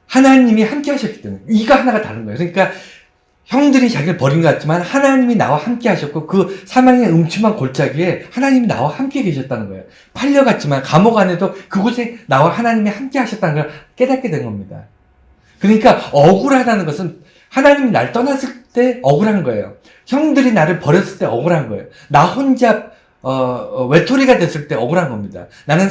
하나님이 함께 하셨기 때문에. 이가 하나가 다른 거예요. 그러니까 형들이 자기를 버린 것 같지만 하나님이 나와 함께 하셨고, 그 사망의 음침한 골짜기에 하나님이 나와 함께 계셨다는 거예요. 팔려갔지만 감옥 안에도 그곳에 나와 하나님이 함께 하셨다는 걸 깨닫게 된 겁니다. 그러니까 억울하다는 것은 하나님이 날 떠났을 때 억울한 거예요. 형들이 나를 버렸을 때 억울한 거예요. 나 혼자 외톨이가 됐을 때 억울한 겁니다. 나는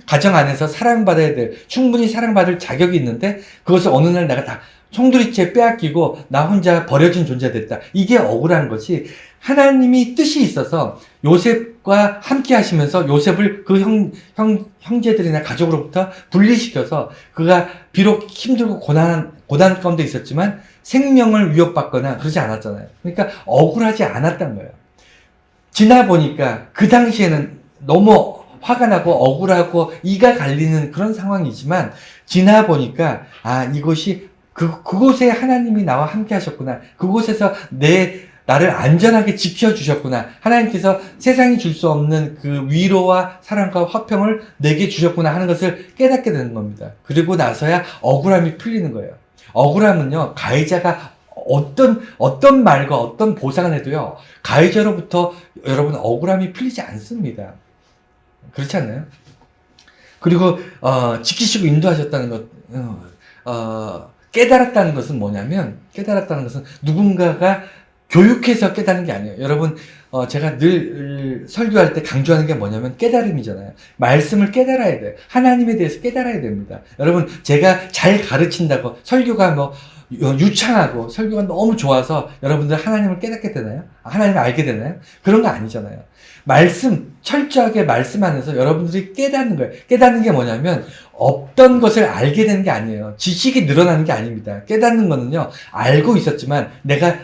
가정 안에서 사랑받아야 될, 충분히 사랑받을 자격이 있는데 그것을 어느 날 내가 다 송두리째 빼앗기고 나 혼자 버려진 존재가 됐다. 이게 억울한 것이, 하나님이 뜻이 있어서 요셉과 함께 하시면서 요셉을 그 형제들이나 가족으로부터 분리시켜서 그가 비록 힘들고 고난 가운데 있었지만 생명을 위협받거나 그러지 않았잖아요. 그러니까 억울하지 않았단 거예요. 지나 보니까 그 당시에는 너무 화가 나고 억울하고 이가 갈리는 그런 상황이지만, 지나 보니까 이것이 그곳에 하나님이 나와 함께 하셨구나. 그곳에서 내 나를 안전하게 지켜주셨구나. 하나님께서 세상이 줄 수 없는 그 위로와 사랑과 화평을 내게 주셨구나 하는 것을 깨닫게 되는 겁니다. 그리고 나서야 억울함이 풀리는 거예요. 억울함은요, 가해자가 어떤 말과 어떤 보상을 해도요, 가해자로부터 여러분 억울함이 풀리지 않습니다. 그렇지 않나요? 그리고 지키시고 인도하셨다는 것, 깨달았다는 것은 뭐냐면, 깨달았다는 것은 누군가가 교육해서 깨닫는 게 아니에요. 여러분, 제가 늘 설교할 때 강조하는 게 뭐냐면 깨달음이잖아요. 말씀을 깨달아야 돼요. 하나님에 대해서 깨달아야 됩니다. 여러분, 제가 잘 가르친다고 설교가 뭐 유창하고 설교가 너무 좋아서 여러분들 하나님을 깨닫게 되나요? 하나님을 알게 되나요? 그런 거 아니잖아요. 철저하게 말씀 안에서 여러분들이 깨닫는 거예요. 깨닫는 게 뭐냐면 없던 것을 알게 되는 게 아니에요. 지식이 늘어나는 게 아닙니다. 깨닫는 거는요, 알고 있었지만 내가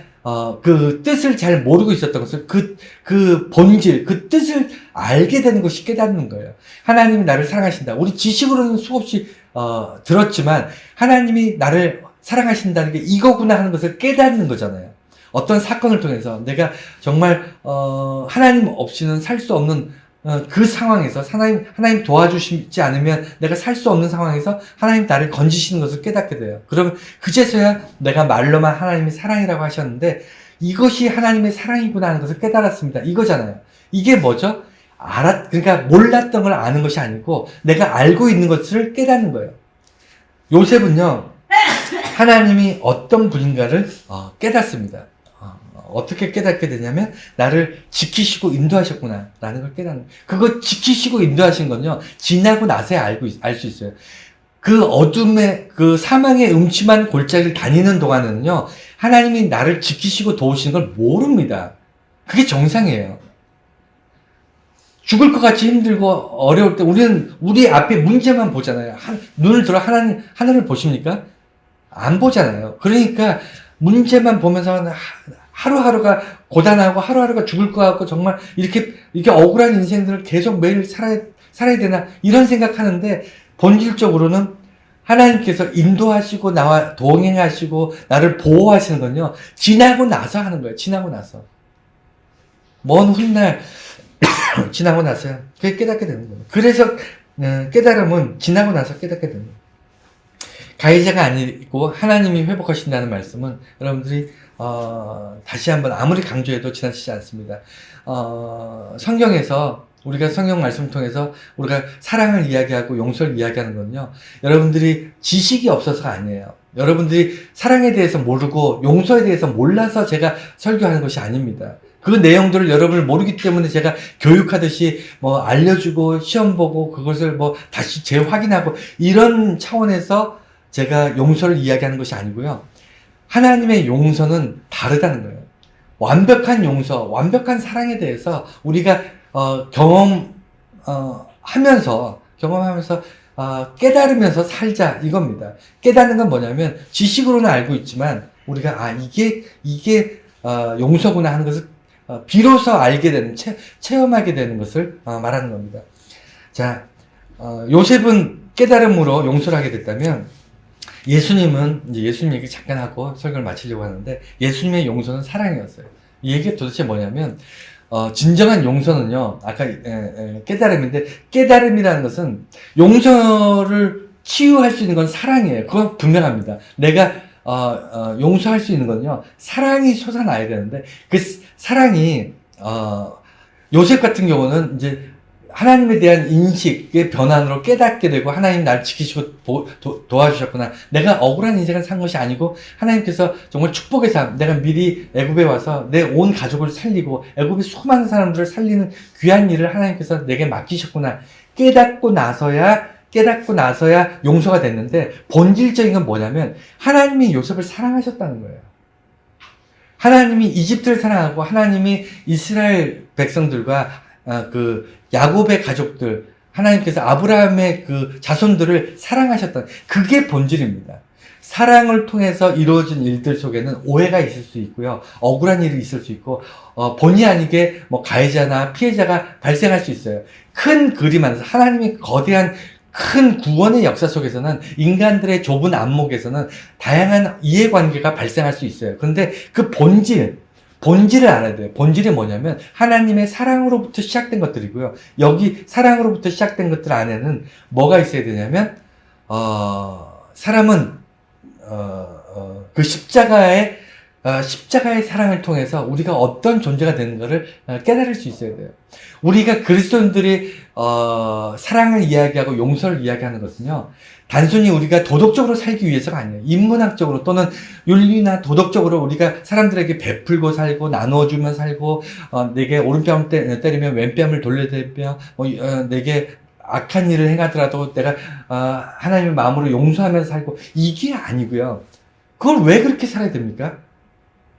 그 뜻을 잘 모르고 있었던 것을 그 본질, 그 뜻을 알게 되는 것이 깨닫는 거예요. 하나님이 나를 사랑하신다. 우리 지식으로는 수없이 들었지만 하나님이 나를 사랑하신다는 게 이거구나 하는 것을 깨닫는 거잖아요. 어떤 사건을 통해서 내가 정말 하나님 없이는 살 수 없는 그 상황에서 하나님 도와주시지 않으면 내가 살 수 없는 상황에서 하나님 나를 건지시는 것을 깨닫게 돼요. 그러면 그제서야 내가 말로만 하나님이 사랑이라고 하셨는데 이것이 하나님의 사랑이구나 하는 것을 깨달았습니다. 이거잖아요. 이게 뭐죠? 그러니까 몰랐던 걸 아는 것이 아니고 내가 알고 있는 것을 깨닫는 거예요. 요셉은요, 하나님이 어떤 분인가를 깨닫습니다. 어떻게 깨닫게 되냐면 나를 지키시고 인도하셨구나 라는 걸 깨닫는, 그거 지키시고 인도하신 건요, 지나고 나서야 알 수 있어요. 그 어둠의 그 사망의 음침한 골짜기를 다니는 동안에는요, 하나님이 나를 지키시고 도우시는 걸 모릅니다. 그게 정상이에요. 죽을 것 같이 힘들고 어려울 때 우리는 우리 앞에 문제만 보잖아요. 눈을 들어 하늘을 보십니까? 안 보잖아요. 그러니까 문제만 보면서 하루하루가 고단하고 하루하루가 죽을 것 같고 정말 이렇게 억울한 인생들을 계속 매일 살아야 되나 이런 생각하는데 본질적으로는 하나님께서 인도하시고 나와 동행하시고 나를 보호하시는 건요, 지나고 나서 하는 거예요. 지나고 나서. 먼 훗날 지나고 나서요. 그게 깨닫게 되는 거예요. 그래서 깨달음은 지나고 나서 깨닫게 됩니다. 가해자가 아니고 하나님이 회복하신다는 말씀은 여러분들이 다시 한번 아무리 강조해도 지나치지 않습니다. 성경에서 우리가 성경 말씀을 통해서 우리가 사랑을 이야기하고 용서를 이야기하는 건요, 여러분들이 지식이 없어서가 아니에요. 여러분들이 사랑에 대해서 모르고 용서에 대해서 몰라서 제가 설교하는 것이 아닙니다. 그 내용들을 여러분을 모르기 때문에 제가 교육하듯이 뭐 알려주고 시험 보고 그것을 뭐 다시 재확인하고 이런 차원에서 제가 용서를 이야기하는 것이 아니고요. 하나님의 용서는 다르다는 거예요. 완벽한 용서, 완벽한 사랑에 대해서 우리가 경험하면서 깨달으면서 살자 이겁니다. 깨닫는 건 뭐냐면 지식으로는 알고 있지만 우리가 이게 용서구나 하는 것을 비로소 알게 되는, 체험하게 되는 것을 말하는 겁니다. 자, 요셉은 깨달음으로 용서를 하게 됐다면 예수님 얘기 잠깐 하고 설교를 마치려고 하는데 예수님의 용서는 사랑이었어요. 이 얘기가 도대체 뭐냐면 진정한 용서는요, 아까 깨달음인데 깨달음이라는 것은 용서를 치유할 수 있는 건 사랑이에요. 그건 분명합니다. 내가 용서할 수 있는 건요, 사랑이 솟아나야 되는데 그 사랑이 요셉 같은 경우는 이제 하나님에 대한 인식의 변환으로 깨닫게 되고 하나님 날 지키시고 도와주셨구나. 내가 억울한 인생을 산 것이 아니고 하나님께서 정말 축복의 삶, 내가 미리 애굽에 와서 내 온 가족을 살리고 애굽의 수많은 사람들을 살리는 귀한 일을 하나님께서 내게 맡기셨구나. 깨닫고 나서야 용서가 됐는데 본질적인 건 뭐냐면 하나님이 요셉을 사랑하셨다는 거예요. 하나님이 이집트를 사랑하고 하나님이 이스라엘 백성들과 그 야곱의 가족들, 하나님께서 아브라함의 그 자손들을 사랑하셨던, 그게 본질입니다. 사랑을 통해서 이루어진 일들 속에는 오해가 있을 수 있고요, 억울한 일이 있을 수 있고, 본의 아니게 뭐 가해자나 피해자가 발생할 수 있어요. 큰 그림 안에서 하나님의 거대한 큰 구원의 역사 속에서는 인간들의 좁은 안목에서는 다양한 이해관계가 발생할 수 있어요. 그런데 그 본질을 알아야 돼요. 본질이 뭐냐면 하나님의 사랑으로부터 시작된 것들이고요. 여기 사랑으로부터 시작된 것들 안에는 뭐가 있어야 되냐면 사람은 그 십자가의 사랑을 통해서 우리가 어떤 존재가 되는 것을 깨달을 수 있어야 돼요. 우리가 그리스도인들이 사랑을 이야기하고 용서를 이야기하는 것은요, 단순히 우리가 도덕적으로 살기 위해서가 아니에요. 인문학적으로 또는 윤리나 도덕적으로 우리가 사람들에게 베풀고 살고 나눠주면 살고 내게 오른뺨을 때리면 왼뺨을 돌려대며 내게 악한 일을 행하더라도 내가 하나님의 마음으로 용서하면서 살고, 이게 아니고요. 그걸 왜 그렇게 살아야 됩니까?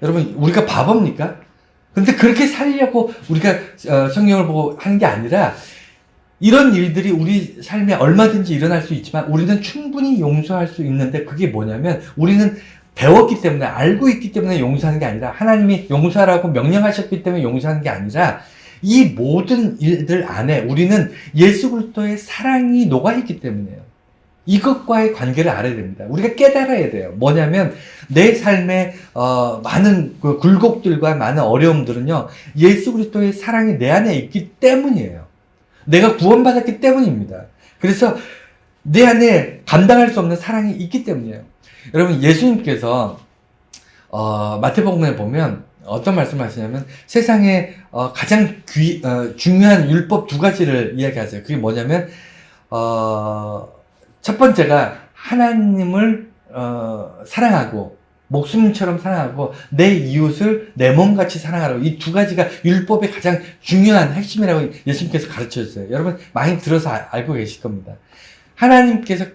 여러분, 우리가 바보입니까? 근데 그렇게 살려고 우리가 성경을 보고 하는 게 아니라, 이런 일들이 우리 삶에 얼마든지 일어날 수 있지만 우리는 충분히 용서할 수 있는데, 그게 뭐냐면 우리는 배웠기 때문에, 알고 있기 때문에 용서하는 게 아니라, 하나님이 용서하라고 명령하셨기 때문에 용서하는 게 아니라, 이 모든 일들 안에 우리는 예수 그리스도의 사랑이 녹아있기 때문이에요. 이것과의 관계를 알아야 됩니다. 우리가 깨달아야 돼요. 뭐냐면 내 삶의 많은 그 굴곡들과 많은 어려움들은요, 예수 그리스도의 사랑이 내 안에 있기 때문이에요. 내가 구원받았기 때문입니다. 그래서 내 안에 감당할 수 없는 사랑이 있기 때문이에요. 여러분, 예수님께서 마태복음에 보면 어떤 말씀을 하시냐면 세상에 가장 중요한 율법 두 가지를 이야기하세요. 그게 뭐냐면 첫 번째가 하나님을 사랑하고 목숨처럼 사랑하고 내 이웃을 내 몸같이 사랑하라고, 이 두 가지가 율법의 가장 중요한 핵심이라고 예수님께서 가르쳐 주셨어요. 여러분 많이 들어서 알고 계실 겁니다. 하나님께서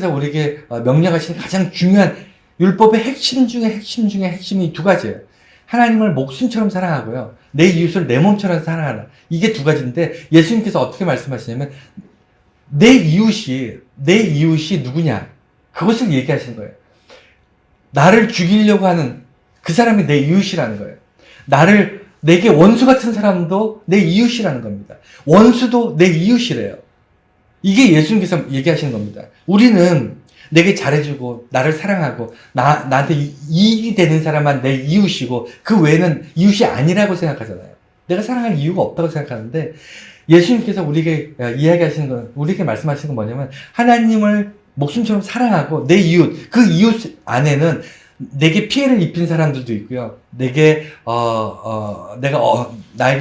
우리에게 명령하신 가장 중요한 율법의 핵심 중에 핵심이 두 가지예요. 하나님을 목숨처럼 사랑하고요, 내 이웃을 내 몸처럼 사랑하라. 이게 두 가지인데, 예수님께서 어떻게 말씀하시냐면 내 이웃이 누구냐, 그것을 얘기하시는 거예요. 나를 죽이려고 하는 그 사람이 내 이웃이라는 거예요. 내게 원수 같은 사람도 내 이웃이라는 겁니다. 원수도 내 이웃이래요. 이게 예수님께서 얘기하시는 겁니다. 우리는 내게 잘해주고 나를 사랑하고 나한테 이익이 되는 사람만 내 이웃이고 그 외에는 이웃이 아니라고 생각하잖아요. 내가 사랑할 이유가 없다고 생각하는데, 예수님께서 우리에게 이야기하시는 건, 우리에게 말씀하시는 건 뭐냐면 나님을 목숨처럼 사랑하고 내 이웃, 그 이웃 안에는 내게 피해를 입힌 사람들도 있고요, 나에게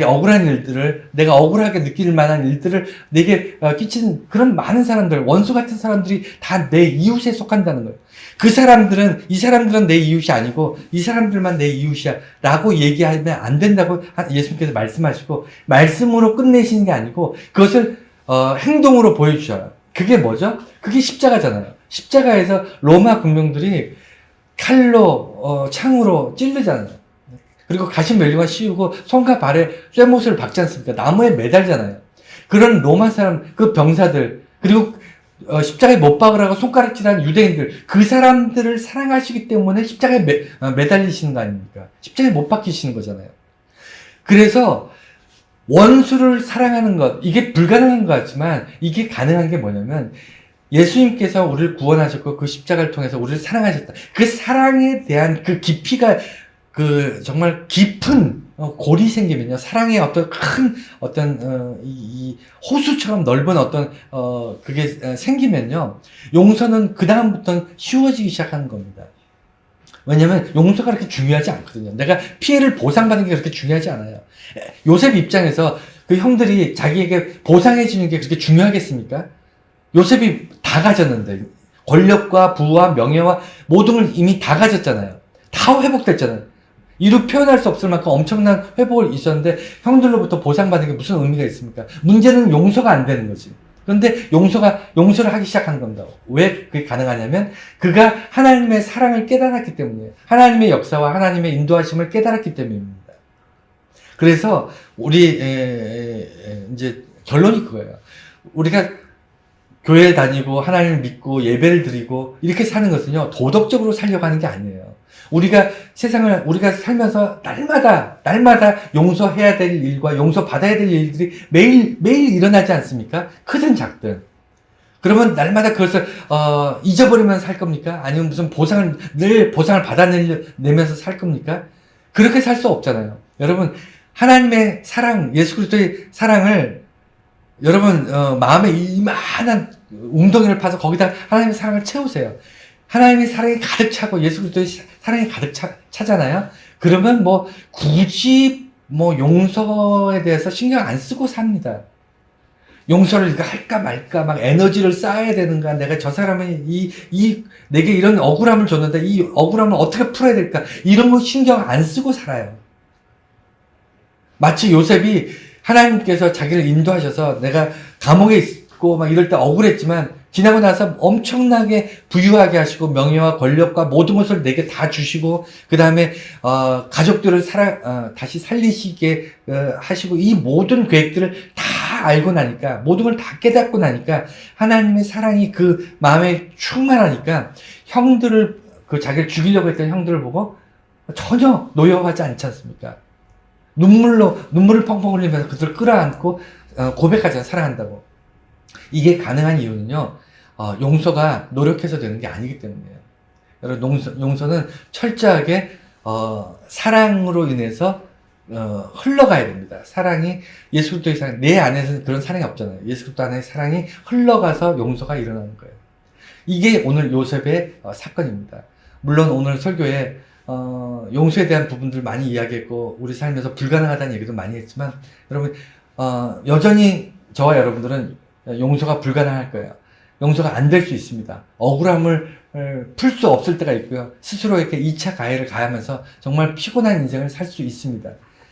억울한 일들을, 내가 억울하게 느낄 만한 일들을 내게 끼친 그런 많은 사람들, 원수 같은 사람들이 다 내 이웃에 속한다는 거예요. 이 사람들은 내 이웃이 아니고 이 사람들만 내 이웃이야 라고 얘기하면 안 된다고 예수님께서 말씀하시고, 말씀으로 끝내시는 게 아니고 그것을 행동으로 보여주셔요. 그게 뭐죠? 그게 십자가잖아요. 십자가에서 로마 군병들이 칼로 창으로 찌르잖아요. 그리고 가신 멜리만 씌우고 손과 발에 쇠못을 박지 않습니까? 나무에 매달잖아요. 그런 로마 사람, 그 병사들, 그리고 십자가에 못 박으라고 손가락질한 유대인들, 그 사람들을 사랑하시기 때문에 십자가에 매달리시는 거 아닙니까? 십자가에 못 박히시는 거잖아요. 그래서 원수를 사랑하는 것, 이게 불가능한 것 같지만 이게 가능한 게 뭐냐면, 예수님께서 우리를 구원하셨고 그 십자가를 통해서 우리를 사랑하셨다. 그 사랑에 대한 그 깊이가, 그 정말 깊은 골이 생기면요, 사랑의 어떤 큰 이 호수처럼 넓은 그게 생기면요, 용서는 그 다음부터는 쉬워지기 시작하는 겁니다. 왜냐면 용서가 그렇게 중요하지 않거든요. 내가 피해를 보상받는 게 그렇게 중요하지 않아요. 요셉 입장에서 그 형들이 자기에게 보상해 주는 게 그렇게 중요하겠습니까? 요셉이 다 가졌는데, 권력과 부와 명예와 모든 걸 이미 다 가졌잖아요. 다 회복됐잖아요. 이루 표현할 수 없을 만큼 엄청난 회복을 있었는데 형들로부터 보상받는 게 무슨 의미가 있습니까? 문제는 용서가 안 되는 거지. 그런데 용서를 하기 시작하는 겁니다. 왜 그게 가능하냐면 그가 하나님의 사랑을 깨달았기 때문이에요. 하나님의 역사와 하나님의 인도하심을 깨달았기 때문입니다. 그래서 이제 결론이 그거예요. 우리가 교회를 다니고 하나님을 믿고 예배를 드리고 이렇게 사는 것은요, 도덕적으로 살려고 하는 게 아니에요. 우리가 살면서 날마다 용서해야 될 일과 용서받아야 될 일들이 매일 일어나지 않습니까? 크든 작든. 그러면 날마다 그것을 잊어버리면서 살 겁니까? 아니면 무슨 늘 보상을 받아내면서 살 겁니까? 그렇게 살 수 없잖아요. 여러분, 하나님의 사랑, 예수 그리스도의 사랑을 여러분 마음에 이만한 웅덩이를 파서 거기다 하나님의 사랑을 채우세요. 하나님의 사랑이 가득 차고 예수 그리스도의 사랑이 가득 차잖아요. 그러면 뭐 굳이 뭐 용서에 대해서 신경 안 쓰고 삽니다. 용서를 이거 할까 말까 막 에너지를 쌓아야 되는가, 내가 저 사람이 내게 이런 억울함을 줬는데 이 억울함을 어떻게 풀어야 될까, 이런 거 신경 안 쓰고 살아요. 마치 요셉이 하나님께서 자기를 인도하셔서 내가 감옥에 있고 막 이럴 때 억울했지만 지나고 나서 엄청나게 부유하게 하시고 명예와 권력과 모든 것을 내게 다 주시고 그 다음에 가족들을 다시 살리시게 하시고 이 모든 계획들을 다 알고 나니까, 모든 걸 다 깨닫고 나니까 하나님의 사랑이 그 마음에 충만하니까 형들을, 자기를 죽이려고 했던 형들을 보고 전혀 노여워하지 않지 않습니까? 눈물을 펑펑 흘리면서 그들을 끌어안고 고백하잖아요. 사랑한다고. 이게 가능한 이유는요, 용서가 노력해서 되는 게 아니기 때문이에요. 여러분, 용서는 철저하게 사랑으로 인해서 흘러가야 됩니다. 사랑이, 예수 그리스도의 사랑, 내 안에서는 그런 사랑이 없잖아요. 예수 그리스도 안에 사랑이 흘러가서 용서가 일어나는 거예요. 이게 오늘 요셉의 사건입니다. 물론 오늘 설교에 용서에 대한 부분들 많이 이야기했고 우리 삶에서 불가능하다는 얘기도 많이 했지만, 여러분 여전히 저와 여러분들은 용서가 불가능할 거예요. 용서가 안 될 수 있습니다. 억울함을 풀 수 없을 때가 있고요. 스스로에게 2차 가해를 가하면서 정말 피곤한 인생을 살 수 있습니다.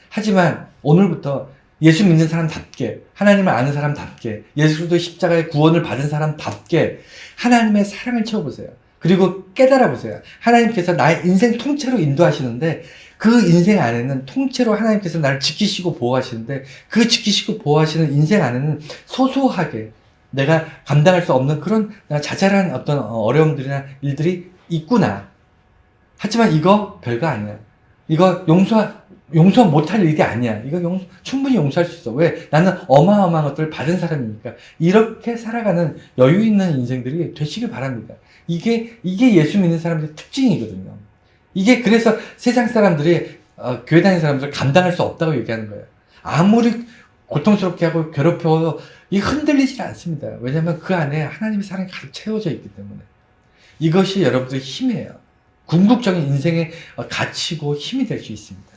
하지만 오늘부터 예수 믿는 사람답게, 하나님을 아는 사람답게, 예수 그리스도의 십자가의 구원을 받은 사람답게 하나님의 사랑을 채워보세요. 그리고 깨달아보세요. 하나님께서 나의 인생 통째로 인도하시는데 그 인생 안에는 통째로 하나님께서 나를 지키시고 보호하시는데 그 지키시고 보호하시는 인생 안에는 소소하게 내가 감당할 수 없는 그런 자잘한 어떤 어려움들이나 일들이 있구나. 하지만 이거 별거 아니야. 이거 용서 못할 일이 아니야. 이거 충분히 용서할 수 있어. 왜? 나는 어마어마한 것들을 받은 사람이니까. 이렇게 살아가는 여유 있는 인생들이 되시길 바랍니다. 이게 예수 믿는 사람들의 특징이거든요. 이게 그래서 세상 사람들이, 교회 다니는 사람들 감당할 수 없다고 얘기하는 거예요. 아무리 고통스럽게 하고 괴롭혀도 이 흔들리지 않습니다. 왜냐하면 그 안에 하나님의 사랑이 가득 채워져 있기 때문에. 이것이 여러분들의 힘이에요. 궁극적인 인생의 가치고 힘이 될 수 있습니다.